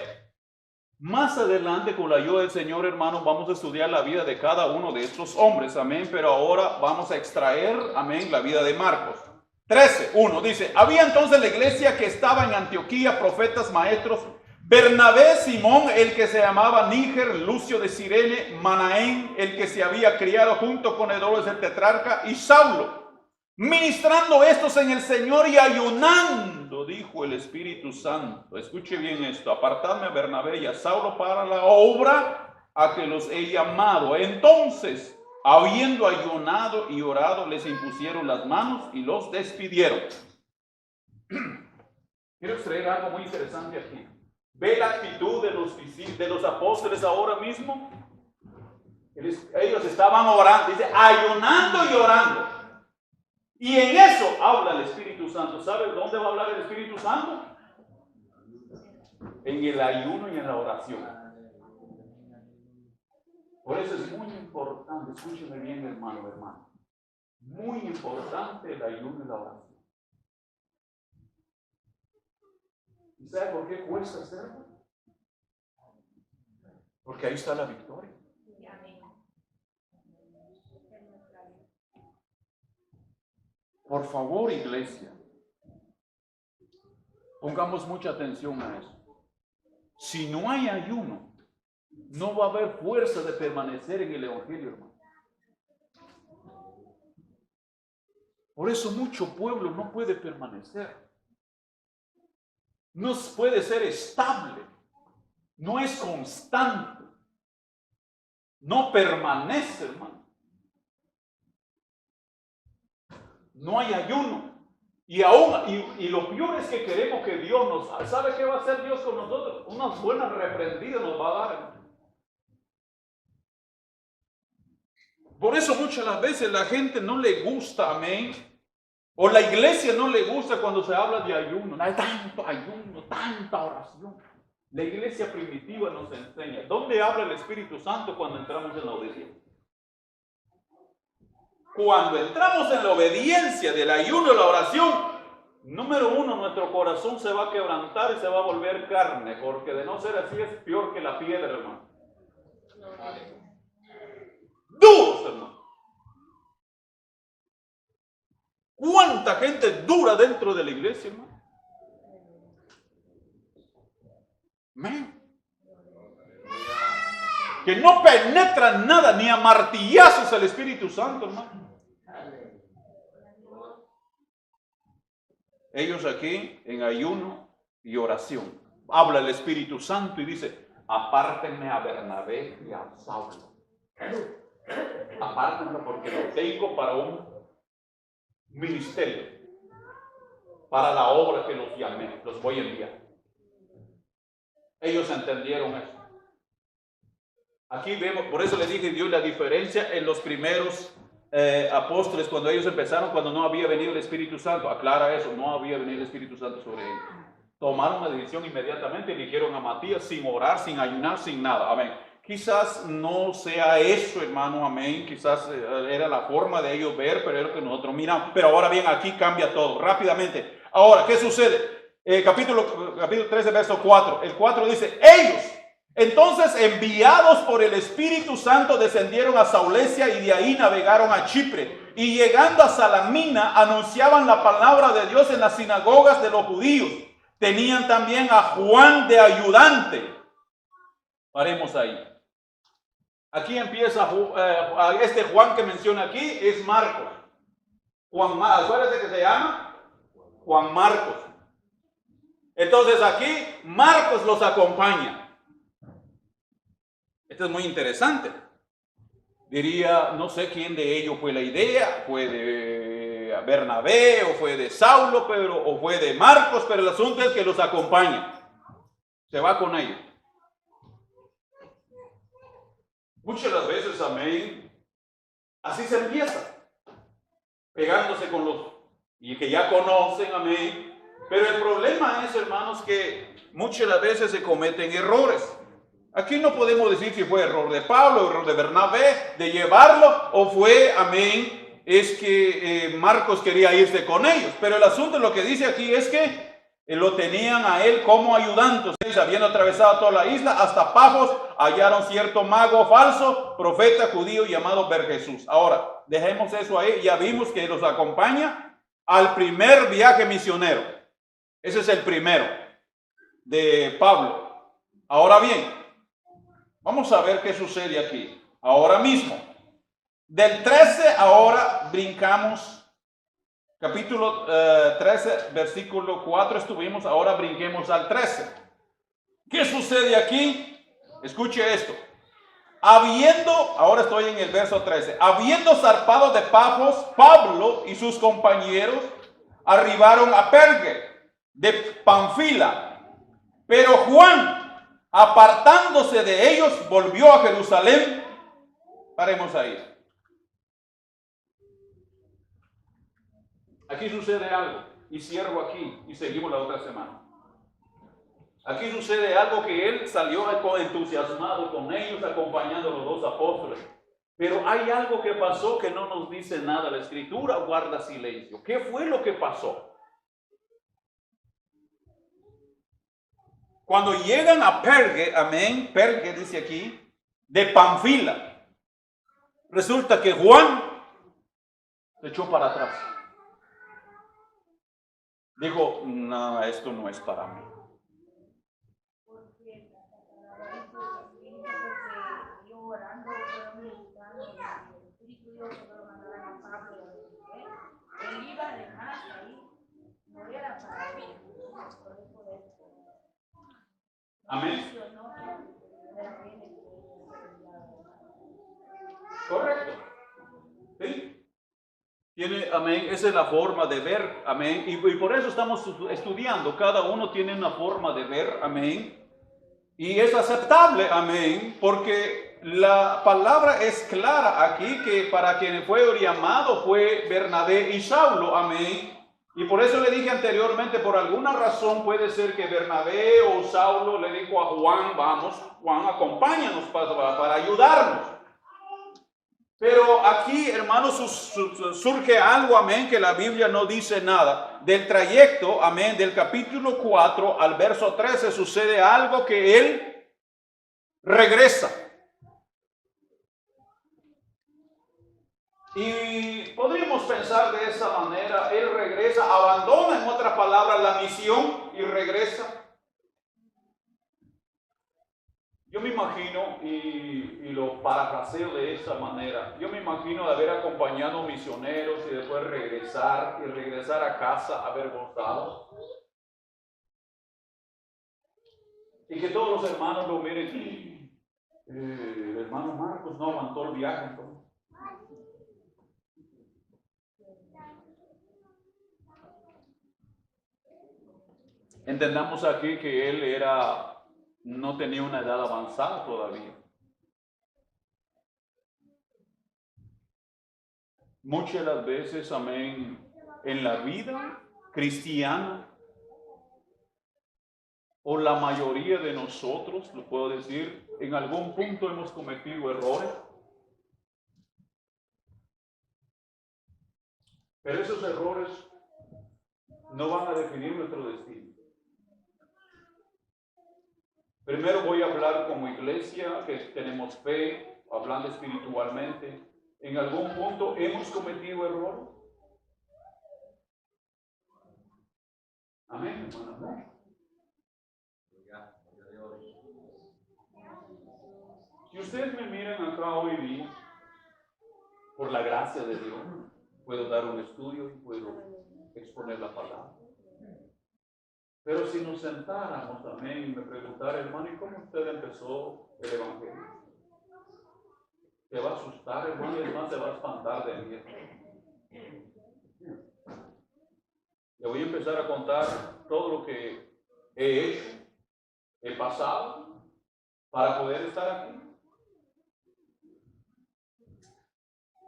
Más adelante, con la ayuda del Señor, hermanos, vamos a estudiar la vida de cada uno de estos hombres, amén, pero ahora vamos a extraer, amén, la vida de Marcos. 13:1 dice, había entonces la iglesia que estaba en Antioquía, profetas, maestros, Bernabé, Simón, el que se llamaba Níger, Lucio de Cirene, Manaén, el que se había criado junto con Herodes el tetrarca, y Saulo, ministrando estos en el Señor y ayunando, dijo el Espíritu Santo. Escuche bien esto, apartadme a Bernabé y a Saulo para la obra a que los he llamado. Entonces, habiendo ayunado y orado, les impusieron las manos y los despidieron. Quiero extraer algo muy interesante aquí. ¿Ve la actitud de los apóstoles ahora mismo? Ellos estaban orando, dice, ayunando y orando. Y en eso habla el Espíritu Santo. ¿Sabe dónde va a hablar el Espíritu Santo? En el ayuno y en la oración. Por eso es muy importante, escúcheme bien, hermano. Muy importante el ayuno y la oración. ¿Y sabe por qué cuesta hacerlo? Porque ahí está la victoria. Por favor, iglesia, pongamos mucha atención a eso. Si no hay ayuno, no va a haber fuerza de permanecer en el Evangelio, hermano. Por eso mucho pueblo no puede permanecer. No puede ser estable. No es constante. No permanece, hermano. No hay ayuno. Y lo peor es que queremos que Dios nos... ¿Sabe qué va a hacer Dios con nosotros? Unas buenas reprendidas nos va a dar, hermano. Por eso muchas las veces la gente no le gusta, amén. O la iglesia no le gusta cuando se habla de ayuno. Hay tanto ayuno, tanta oración. La iglesia primitiva nos enseña. ¿Dónde habla el Espíritu Santo cuando entramos en la obediencia? Cuando entramos en la obediencia del ayuno y la oración, número uno, nuestro corazón se va a quebrantar y se va a volver carne, porque de no ser así es peor que la piedra, hermano. Duros, hermano. ¿Cuánta gente dura dentro de la iglesia, hermano? Amén. Que no penetran nada, ni a martillazos al Espíritu Santo, hermano. Ellos aquí en ayuno y oración. Habla el Espíritu Santo y dice, apártenme a Bernabé y a Saulo. Apártenme porque lo tengo para un ministerio, para la obra que los llamé, los voy a enviar. Ellos entendieron eso. Aquí vemos, por eso le dije Dios la diferencia en los primeros apóstoles cuando ellos empezaron, cuando no había venido el Espíritu Santo. Aclara eso, no había venido el Espíritu Santo sobre ellos. Tomaron una decisión inmediatamente, eligieron a Matías sin orar, sin ayunar, sin nada. Amén. Quizás no sea eso, hermano, amén. Quizás era la forma de ellos ver, pero es lo que nosotros miramos. Pero ahora bien, aquí cambia todo rápidamente. Ahora, ¿qué sucede? Capítulo 13, verso 4. El 4 dice, ellos, entonces enviados por el Espíritu Santo, descendieron a Saulesia y de ahí navegaron a Chipre. Y llegando a Salamina, anunciaban la palabra de Dios en las sinagogas de los judíos. Tenían también a Juan de ayudante. Paremos ahí. Aquí empieza este Juan que menciona aquí, es Marcos. Acuérdense que se llama Juan Marcos. Entonces aquí Marcos los acompaña. Esto es muy interesante. Diría, no sé quién de ellos fue la idea, fue de Bernabé o fue de Saulo, o fue de Marcos, pero el asunto es que los acompaña. Se va con ellos. Muchas de las veces, amén, así se empieza, pegándose con los y que ya conocen, amén. Pero el problema es, hermanos, que muchas de las veces se cometen errores. Aquí no podemos decir si fue error de Pablo, error de Bernabé, de llevarlo, o fue, amén, es que Marcos quería irse con ellos. Pero el asunto, lo que dice aquí es que lo tenían a él como ayudante. Ustedes, habiendo atravesado toda la isla, hasta Pafos, hallaron cierto mago falso, profeta judío llamado Bar-Jesús. Ahora, dejemos eso ahí. Ya vimos que los acompaña al primer viaje misionero. Ese es el primero de Pablo. Ahora bien, vamos a ver qué sucede aquí. Ahora mismo, del 13 ahora brincamos. Capítulo 13, versículo 4 estuvimos, ahora brinquemos al 13. ¿Qué sucede aquí? Escuche esto. Ahora estoy en el verso 13. Habiendo zarpado de Pafos, Pablo y sus compañeros arribaron a Perge de Panfila. Pero Juan, apartándose de ellos, volvió a Jerusalén. Paremos ahí. Aquí sucede algo, y cierro aquí, y seguimos la otra semana. Aquí sucede algo que él salió entusiasmado con ellos, acompañando a los dos apóstoles. Pero hay algo que pasó que no nos dice nada. La Escritura guarda silencio. ¿Qué fue lo que pasó? Cuando llegan a Perge, amén, Perge dice aquí, de Panfila, resulta que Juan se echó para atrás. Dijo, no, esto no es para mí. Amén. Correcto. ¿Sí? Tiene, amén, esa es la forma de ver, amén, y por eso estamos estudiando, cada uno tiene una forma de ver, amén, y es aceptable, amén, porque la palabra es clara aquí, que para quien fue llamado fue Bernabé y Saulo, amén, y por eso le dije anteriormente, por alguna razón puede ser que Bernabé o Saulo le dijo a Juan, vamos, Juan, acompáñanos para ayudarnos. Pero aquí, hermanos, surge algo, amén, que la Biblia no dice nada. Del trayecto, amén, del capítulo 4 al verso 13 sucede algo que él regresa. Y podríamos pensar de esa manera, él regresa, abandona en otras palabras la misión y regresa. Yo me imagino, y lo parafraseo de esa manera, yo me imagino de haber acompañado misioneros y después regresar a casa avergonzados. Y que todos los hermanos lo miren, el hermano Marcos no aguantó el viaje entonces. Entendamos aquí que él no tenía una edad avanzada todavía. Muchas de las veces, amén, en la vida cristiana, o la mayoría de nosotros, lo puedo decir, en algún punto hemos cometido errores. Pero esos errores no van a definir nuestro destino. Primero voy a hablar como iglesia, que tenemos fe, hablando espiritualmente. ¿En algún punto hemos cometido errores? Amén, hermano. Si ustedes me miran acá hoy día, por la gracia de Dios, puedo dar un estudio y puedo exponer la palabra. Pero si nos sentáramos también y me preguntara, hermano, ¿y cómo usted empezó el evangelio? Te va a asustar, hermano, y además se va a espantar de mí. Le voy a empezar a contar todo lo que he hecho, el pasado, para poder estar aquí.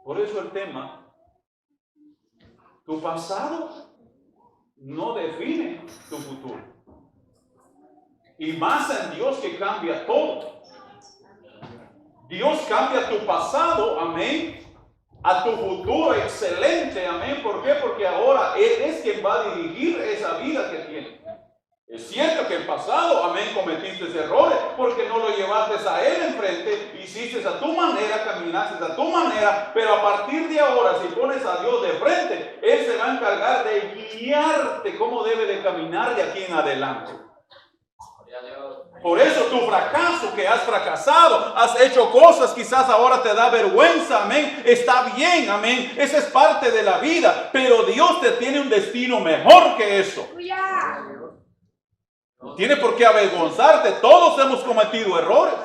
Por eso el tema, tu pasado no define tu futuro. Y más en Dios que cambia todo. Dios cambia tu pasado, amén, a tu futuro excelente, amén. ¿Por qué? Porque ahora Él es quien va a dirigir esa vida que tiene. Es cierto que en el pasado, amén, cometiste errores porque no lo llevaste a Él enfrente, hiciste a tu manera, caminaste a tu manera, pero a partir de ahora, si pones a Dios de frente, Él se va a encargar de guiarte cómo debe de caminar de aquí en adelante. Por eso tu fracaso, que has fracasado, has hecho cosas, quizás ahora te da vergüenza, amén, está bien, amén, esa es parte de la vida, pero Dios te tiene un destino mejor que eso. No tiene por qué avergonzarte, todos hemos cometido errores.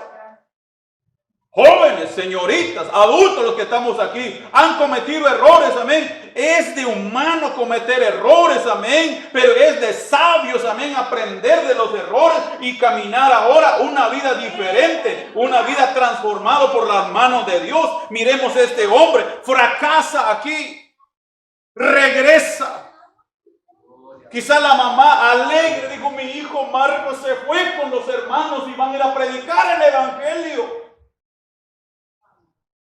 Jóvenes, señoritas, adultos, los que estamos aquí, han cometido errores, amén. Es de humano cometer errores, amén, pero es de sabios, amén, aprender de los errores y caminar ahora una vida diferente, una vida transformada por las manos de Dios. Miremos este hombre, fracasa aquí, regresa. Quizá la mamá alegre dijo, mi hijo Marcos se fue con los hermanos y van a ir a predicar el evangelio.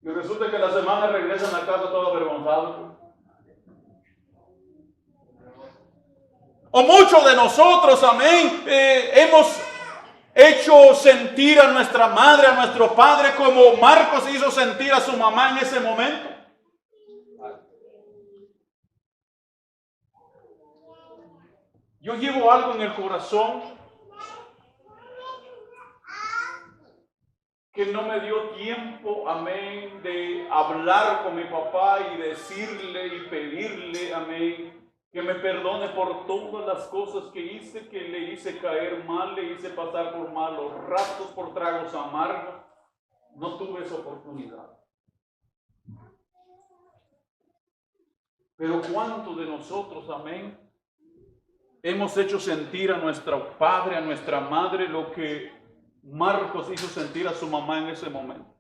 Y resulta que la semana regresan a casa todos avergonzados. O muchos de nosotros, amén, hemos hecho sentir a nuestra madre, a nuestro padre, como Marcos hizo sentir a su mamá en ese momento. Yo llevo algo en el corazón que no me dio tiempo, amén, de hablar con mi papá y decirle y pedirle, amén, que me perdone por todas las cosas que hice, que le hice caer mal, le hice pasar por malos ratos, por tragos amargos. No tuve esa oportunidad. Pero ¿cuántos de nosotros, amén, hemos hecho sentir a nuestro padre, a nuestra madre, lo que Marcos hizo sentir a su mamá en ese momento?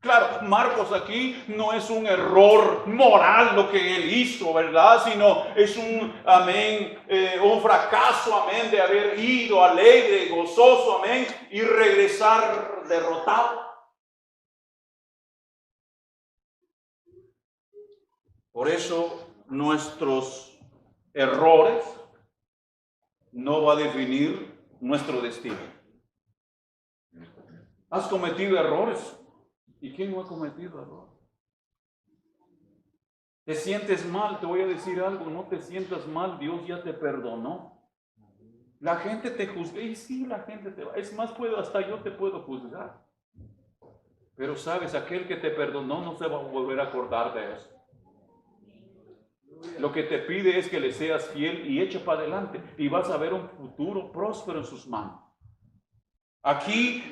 Claro, Marcos aquí no es un error moral lo que él hizo, ¿verdad? Sino es un, amén, un fracaso, amén, de haber ido alegre, gozoso, amén, y regresar derrotado. Por eso nuestros errores no va a definir nuestro destino. ¿Has cometido errores? ¿Y quién no ha cometido errores? ¿Te sientes mal? Te voy a decir algo, no te sientas mal, Dios ya te perdonó. La gente te juzga, y sí, la gente te va. Es más, hasta yo te puedo juzgar. Pero sabes, aquel que te perdonó no se va a volver a acordar de eso. Lo que te pide es que le seas fiel y eche para adelante, y vas a ver un futuro próspero en sus manos. Aquí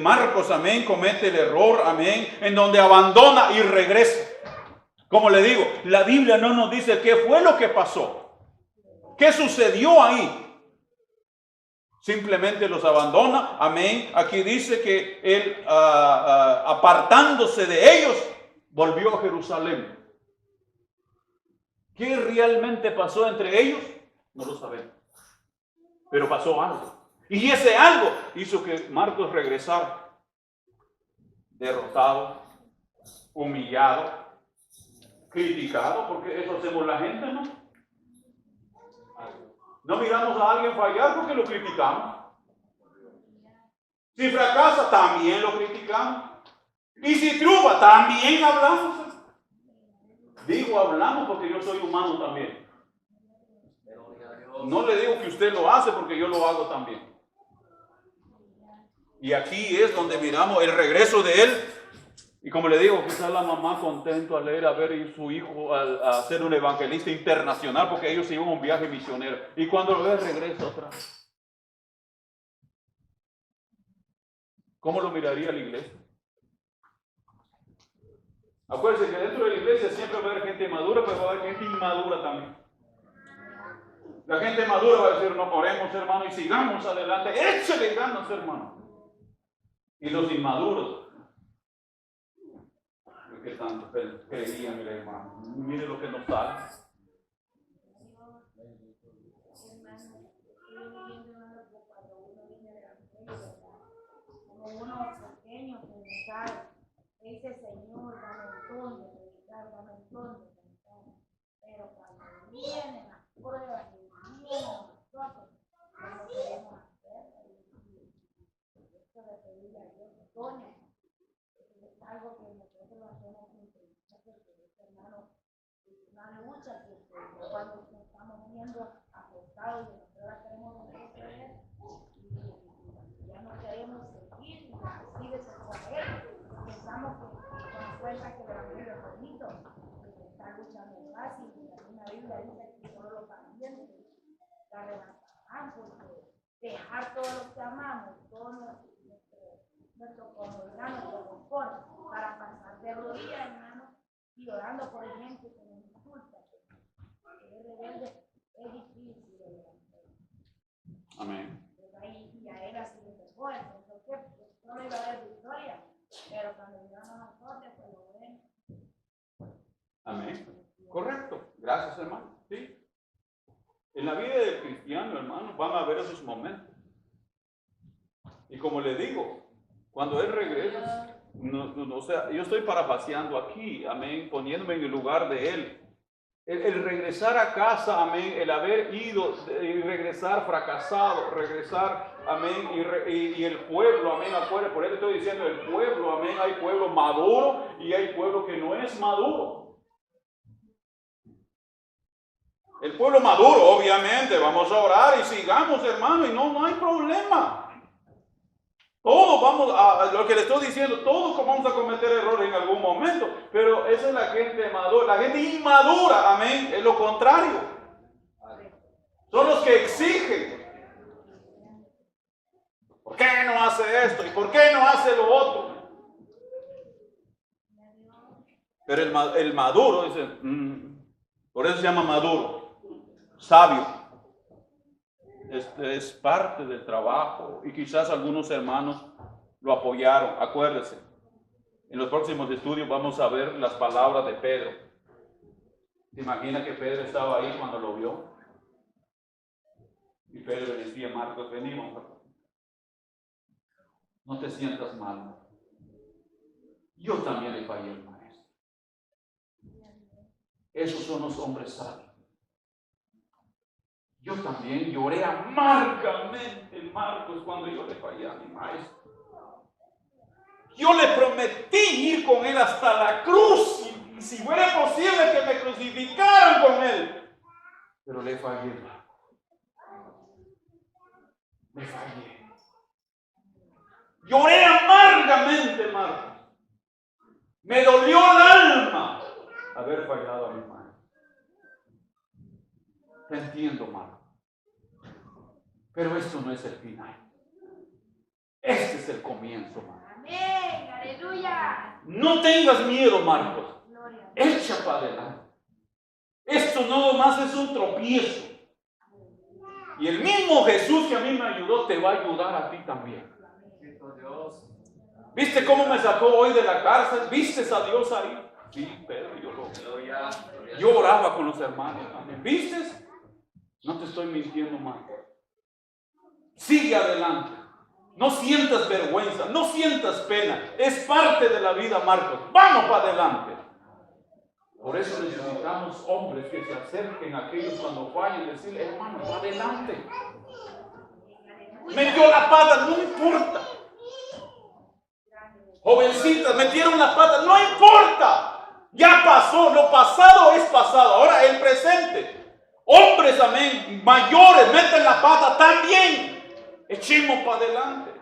Marcos, amén, comete el error, amén, en donde abandona y regresa. Como le digo, la Biblia no nos dice qué fue lo que pasó, qué sucedió ahí. Simplemente los abandona, amén. Aquí dice que él, apartándose de ellos, volvió a Jerusalén. ¿Qué realmente pasó entre ellos? No lo sabemos. Pero pasó algo. Y ese algo hizo que Marcos regresara derrotado, humillado, criticado, porque eso hacemos la gente, ¿no? No miramos a alguien fallar porque lo criticamos. Si fracasa, también lo criticamos. Y si triunfa, también hablamos. Digo hablamos porque yo soy humano también. No le digo que usted lo hace porque yo lo hago también. Y aquí es donde miramos el regreso de él. Y como le digo, quizás la mamá contento al leer a ver a su hijo a ser un evangelista internacional, porque ellos iban a un viaje misionero. Y cuando lo ve, regresa otra vez. ¿Cómo lo miraría la iglesia? Acuérdense que dentro de la iglesia siempre va a haber gente madura, pero va a haber gente inmadura también. La gente madura va a decir, no, oremos, hermano, y sigamos adelante. Échale ganas, hermano. Y los inmaduros, que tanto creían, mire, hermano, mire lo que nos sale. Como unos pequeños que saben, dice Señor, dame un don de predicar, dame un don de predicar. Pero cuando vienen las pruebas, vienen a nosotros, no queremos hacer. Esto de pedirle a Dios dones, es algo que nosotros lo hacemos sin pensar, porque hermano, es una lucha que cuando nos estamos viendo acostados y nosotros queremos retroceder, y ya no queremos seguir, y así desaparecer. Pensamos que nos cuenta que el evangelio es bonito, que está luchando fácil, y también la Biblia dice que solo los valientes la levantarán, porque dejar todo lo que amamos, todo nuestro comodidad, nuestro confort, para pasar de rodillas, hermanos, y orando por gente que nos insulta, que es rebelde, es difícil de levantar. Amén. Y a él así le tocó, entonces, porque solo iba a haber victoria. Pero cuando llegamos a nosotros, pues lo ven. Amén. Correcto. Gracias, hermano. Sí. En la vida del cristiano, hermano, van a haber esos momentos. Y como le digo, cuando él regresa, o sea, yo estoy parafaseando aquí, amén, poniéndome en el lugar de él. El regresar a casa, amén, el haber ido y regresar fracasado, regresar, amén, y el pueblo, amén, afuera, por eso estoy diciendo el pueblo, amén, hay pueblo maduro y hay pueblo que no es maduro. El pueblo maduro, obviamente, vamos a orar y sigamos, hermano, y no hay problema. Todos vamos a, lo que le estoy diciendo, todos vamos a cometer errores en algún momento, pero esa es la gente madura. La gente inmadura, amén, es lo contrario. exigen. ¿Por qué no hace esto? ¿Y por qué no hace lo otro? Pero el maduro dice, por eso se llama maduro, sabio. Es parte del trabajo y quizás algunos hermanos lo apoyaron. Acuérdense, en los próximos estudios vamos a ver las palabras de Pedro. ¿Se imagina que Pedro estaba ahí cuando lo vio? Y Pedro le decía, Marcos, venimos. No te sientas mal. Yo también le fallé al maestro. Esos son los hombres sabios. Yo también lloré amargamente, Marcos, cuando yo le fallé a mi maestro. Yo le prometí ir con él hasta la cruz, y si fuera posible que me crucificaran con él. Pero le fallé, me fallé. Lloré amargamente, Marcos. Me dolió el alma haber fallado a mi maestro. Te entiendo, Marcos. Pero esto no es el final. Este es el comienzo, Marcos. Amén, aleluya. No tengas miedo, Marcos. Echa para adelante. Esto no más es un tropiezo. Y el mismo Jesús que a mí me ayudó te va a ayudar a ti también. ¿Viste cómo me sacó hoy de la cárcel? ¿Viste a Dios ahí? Sí, Pedro, yo lo vi. Yo oraba con los hermanos también. ¿Viste? No te estoy mintiendo, Marcos. Sigue adelante. No sientas vergüenza, no sientas pena. Es parte de la vida, Marcos. Vamos para adelante. Por eso necesitamos hombres que se acerquen a aquellos cuando fallen y decirle, hermano, para adelante. Metió la pata, no importa. Jovencitas, metieron la pata, no importa. Ya pasó, lo pasado es pasado. Ahora el presente. Hombres, amén, mayores, meten la pata también. Echemos para adelante.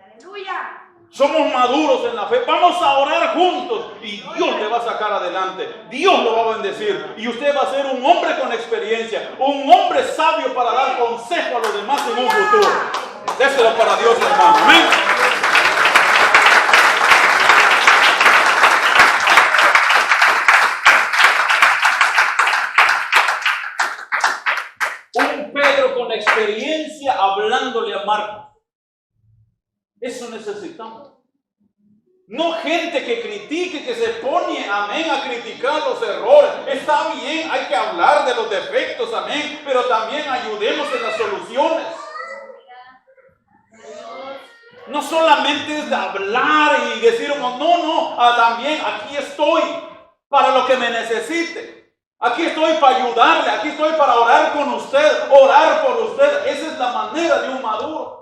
Aleluya. Somos maduros en la fe. Vamos a orar juntos y Dios le va a sacar adelante. Dios lo va a bendecir. Y usted va a ser un hombre con experiencia, un hombre sabio para dar consejo a los demás en un futuro. Déselo para Dios, hermano. Amén. Un Pedro con experiencia hablándole a Marcos. Eso necesitamos. No gente que critique, que se pone, amén, a criticar los errores. Está bien, hay que hablar de los defectos, amén, pero también ayudemos en las soluciones. No solamente es de hablar y decir, no, también aquí estoy para lo que me necesite. Aquí estoy para ayudarle, aquí estoy para orar con usted, orar por usted. Esa es la manera de un maduro.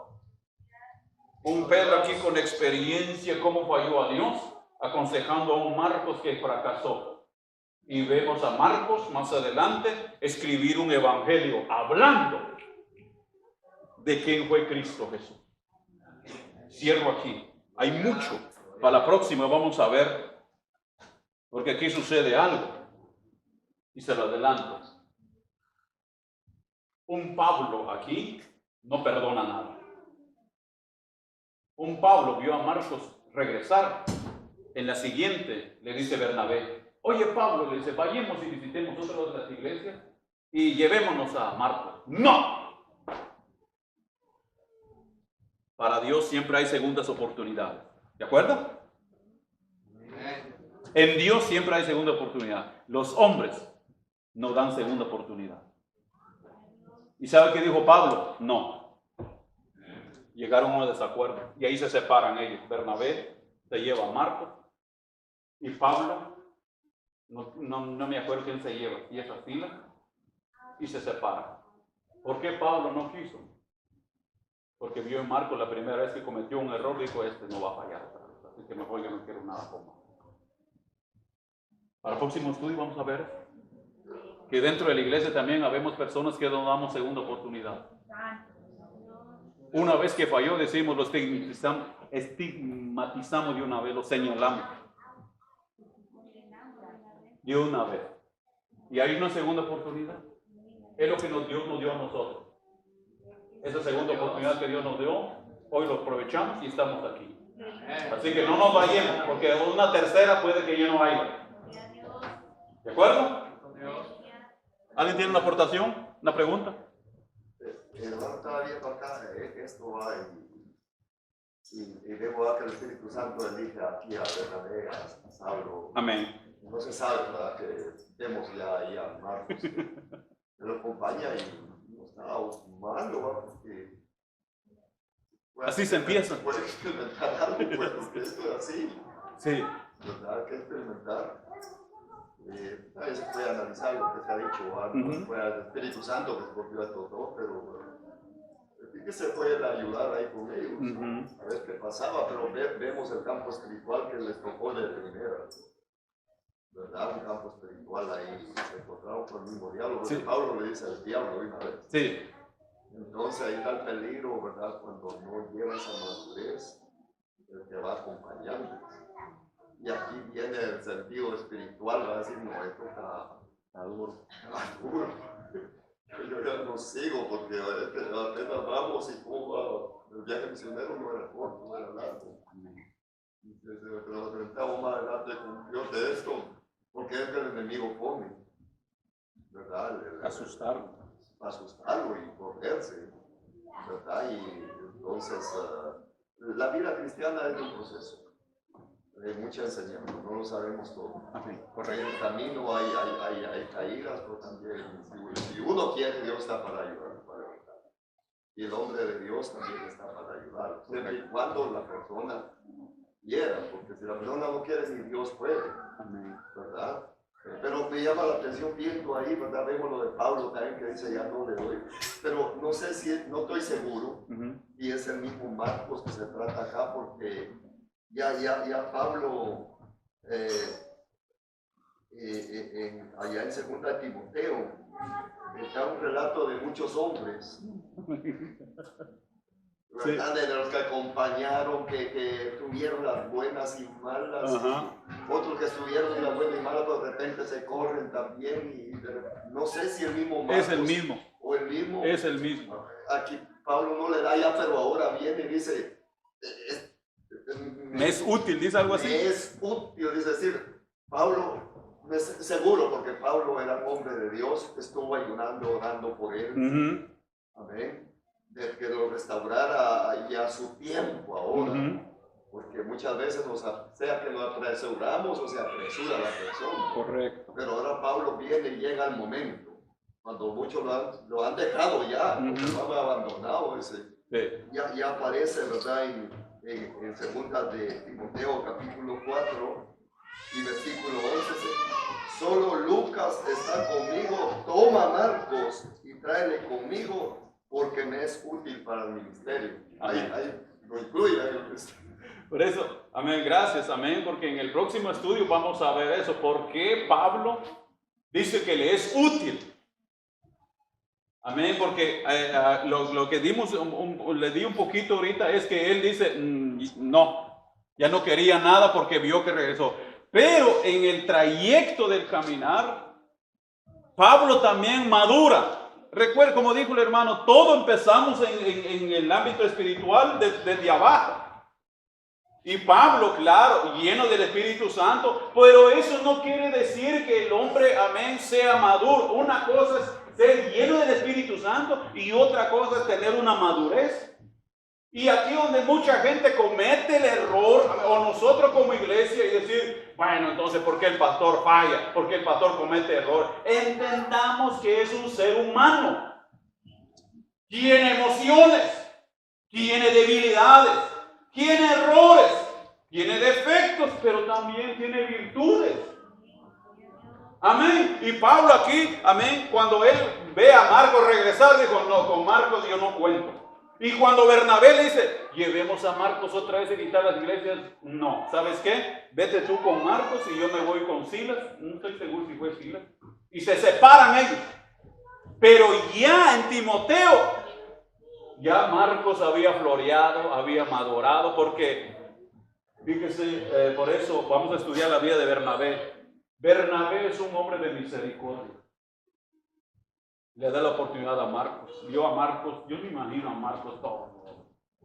Un Pedro aquí con experiencia, cómo falló a Dios, aconsejando a un Marcos que fracasó. Y vemos a Marcos más adelante escribir un evangelio hablando de quién fue Cristo Jesús. Cierro aquí. Hay mucho. Para la próxima vamos a ver, porque aquí sucede algo. Y se lo adelanto. Un Pablo aquí no perdona nada. Un Pablo vio a Marcos regresar. En la siguiente le dice Bernabé, oye Pablo, le dice, vayamos y visitemos otras de las iglesias y llevémonos a Marcos. ¡No! Para Dios siempre hay segundas oportunidades. ¿De acuerdo? En Dios siempre hay segunda oportunidad. Los hombres no dan segunda oportunidad. ¿Y sabe qué dijo Pablo? No. Llegaron a un desacuerdo y ahí se separan ellos. Bernabé se lleva a Marcos y Pablo, no me acuerdo quién se lleva, y esa fila, y se separan. ¿Por qué Pablo no quiso? Porque vio en Marcos la primera vez que cometió un error, dijo, este no va a fallar otra vez, así que mejor yo no quiero nada con él. Para el próximo estudio vamos a ver que dentro de la iglesia también habemos personas que no damos segunda oportunidad. Una vez que falló, decimos, lo estigmatizamos de una vez, lo señalamos. De una vez. Y hay una segunda oportunidad. Es lo que Dios nos dio a nosotros. esa segunda oportunidad que Dios nos dio, hoy lo aprovechamos y estamos aquí. Así que no nos vayamos, porque una tercera puede que ya no haya. ¿De acuerdo? ¿Alguien tiene una aportación? ¿Una pregunta? El hermano estaba viendo acá, esto va y vemos que el Espíritu Santo elige aquí a Bernabé, a Saulo. Amén. No se sabe, ¿verdad? Que vemos ya ahí a Marcos que lo acompaña y no está malo, ¿verdad? Porque Así se empieza. Puede experimentar algo, pues, porque esto es así. Sí. ¿Verdad? Hay que experimentar. Nadie se puede analizar lo que se ha dicho antes, fue el Espíritu Santo que escogió a estos dos, pero sí que se puede ayudar ahí con ellos, a ver qué pasaba, pero vemos el campo espiritual que les tocó de primera, ¿verdad? Un campo espiritual ahí, se encontraron con el mismo diablo, porque Pablo le dice al diablo una vez. Sí. Entonces ahí está el peligro, ¿verdad? Cuando no lleva esa madurez, el que va acompañando. Y aquí viene el sentido espiritual, va a decir, no, esto está duro. Yo ya no sigo porque apenas vamos y cómo va. El viaje misionero no era corto, no era largo. Pero nos enfrentamos más adelante con Dios de esto, porque es que el enemigo come, ¿verdad? Asustarlo. Asustarlo y correrse, ¿verdad? Y entonces, la vida cristiana es un proceso. Hay mucha enseñanza, no lo sabemos todo. En el camino hay caídas, pero también, si uno quiere, Dios está para ayudar, para ayudar. Y el hombre de Dios también está para ayudar, siempre y cuando la persona quiera, porque si la persona no quiere, ni Dios puede, ¿verdad? Pero me llama la atención viendo ahí, ¿verdad? Vemos lo de Pablo también que dice, ya no le doy, pero no sé si, no estoy seguro, y es el mismo Marcos que se trata acá, porque ya Pablo, allá en 2 Timoteo, está un relato de muchos hombres, ¿verdad? De los que acompañaron, que tuvieron las buenas y malas, y otros que estuvieron en las buenas y malas, pero de repente se corren también, y no sé si el mismo Marcos, es el mismo. O el mismo. Es el mismo. Aquí Pablo no le da ya, pero ahora viene y dice, me es útil, dice algo así. Me es útil, es decir, Pablo, seguro, porque Pablo era un hombre de Dios, estuvo ayunando, orando por él, amén, de que lo restaurara ya a su tiempo ahora, porque muchas veces sea que nos apresuramos o se apresura la persona. Correcto. Pero ahora Pablo viene y llega al momento, cuando muchos lo han dejado ya, porque lo han abandonado, ya aparece, ¿verdad? En 2 de Timoteo capítulo 4 y versículo 11, solo Lucas está conmigo, toma Marcos y tráele conmigo porque me es útil para el ministerio. Ahí lo incluye. Por eso, amén, gracias, amén, porque en el próximo estudio vamos a ver eso, por qué Pablo dice que le es útil. Amén, porque lo que dimos, le di un poquito ahorita es que él dice, no, ya no quería nada porque vio que regresó. Pero en el trayecto del caminar, Pablo también madura. Recuerda, como dijo el hermano, todo empezamos en el ámbito espiritual desde abajo. Y Pablo, claro, lleno del Espíritu Santo, pero eso no quiere decir que el hombre, amén, sea maduro. Una cosa es ser lleno del Espíritu Santo y otra cosa es tener una madurez. Y aquí donde mucha gente comete el error, o nosotros como iglesia, y decir, bueno, entonces, ¿por qué el pastor falla? ¿Por qué el pastor comete error? Entendamos que es un ser humano. Tiene emociones, tiene debilidades, tiene errores, tiene defectos, pero también tiene virtudes. Amén. Y Pablo aquí, amén, cuando él ve a Marcos regresar, dijo, no, con Marcos yo no cuento. Y cuando Bernabé le dice, llevemos a Marcos otra vez a visitar las iglesias, no, ¿sabes qué? Vete tú con Marcos y yo me voy con Silas, no estoy seguro si fue Silas, y se separan ellos. Pero ya en Timoteo, ya Marcos había floreado, había madurado, porque, fíjese, por eso vamos a estudiar la vida de Bernabé. Bernabé es un hombre de misericordia. le da la oportunidad a Marcos. Vio a Marcos, yo me imagino a Marcos todo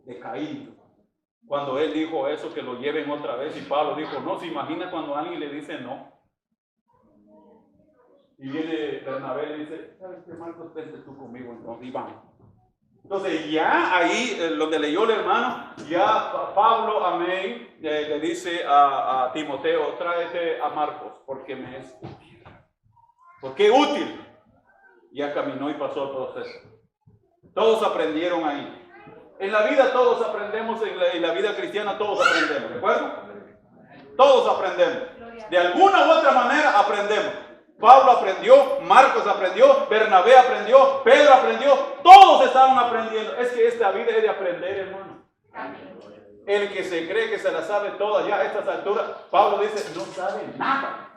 decaído. Cuando él dijo eso, que lo lleven otra vez, y Pablo dijo, no, se imagina cuando alguien le dice no. Y viene Bernabé y le dice, ¿sabes qué, Marcos? Vente tú conmigo, entonces, y vamos. Entonces ya ahí, donde leyó el hermano, ya Pablo, amén, le dice a Timoteo, tráete a Marcos, porque me es útil. Porque es útil. Ya caminó y pasó el proceso. Todos aprendieron ahí. En la vida todos aprendemos, en la vida cristiana todos aprendemos, ¿de acuerdo? Todos aprendemos. De alguna u otra manera aprendemos. Pablo aprendió, Marcos aprendió, Bernabé aprendió, Pedro aprendió, todos estaban aprendiendo. Es que esta vida es de aprender, hermano. El que se cree que se la sabe toda ya a estas alturas, Pablo dice, no sabe nada.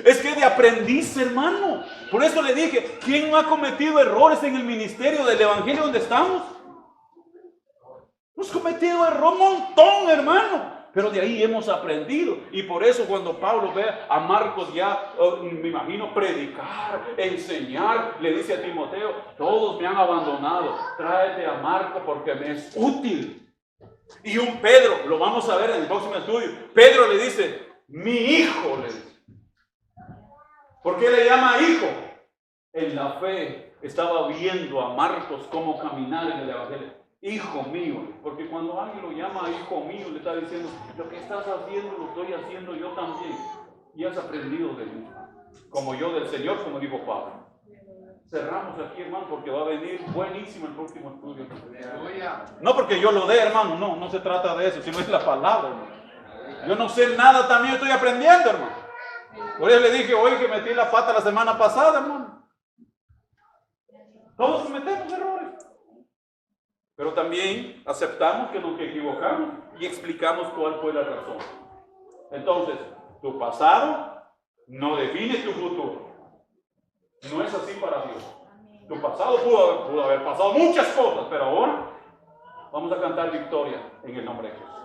Es que de aprendiz, hermano. Por eso le dije, ¿quién no ha cometido errores en el ministerio del evangelio donde estamos? Hemos cometido error un montón, hermano. Pero de ahí hemos aprendido. Y por eso cuando Pablo ve a Marcos ya, me imagino, predicar, enseñar, le dice a Timoteo, todos me han abandonado, tráete a Marcos porque me es útil. Y un Pedro, lo vamos a ver en el próximo estudio, Pedro le dice, mi hijo, le dice. ¿Por qué le llama hijo? En la fe estaba viendo a Marcos cómo caminar en el evangelio. Hijo mío, porque cuando alguien lo llama hijo mío, le está diciendo, lo que estás haciendo lo estoy haciendo yo también. Y has aprendido de mí, como yo del Señor, como dijo Pablo. Cerramos aquí, hermano, porque va a venir buenísimo el próximo estudio. No porque yo lo dé, hermano, no se trata de eso, sino es la palabra, hermano. Yo no sé nada, también estoy aprendiendo, hermano. Por eso le dije hoy que metí la pata la semana pasada, hermano. Todos cometemos errores. Pero también aceptamos que nos equivocamos y explicamos cuál fue la razón. Entonces, tu pasado no define tu futuro. No es así para Dios. Tu pasado pudo haber pasado muchas cosas, pero ahora vamos a cantar victoria en el nombre de Jesús.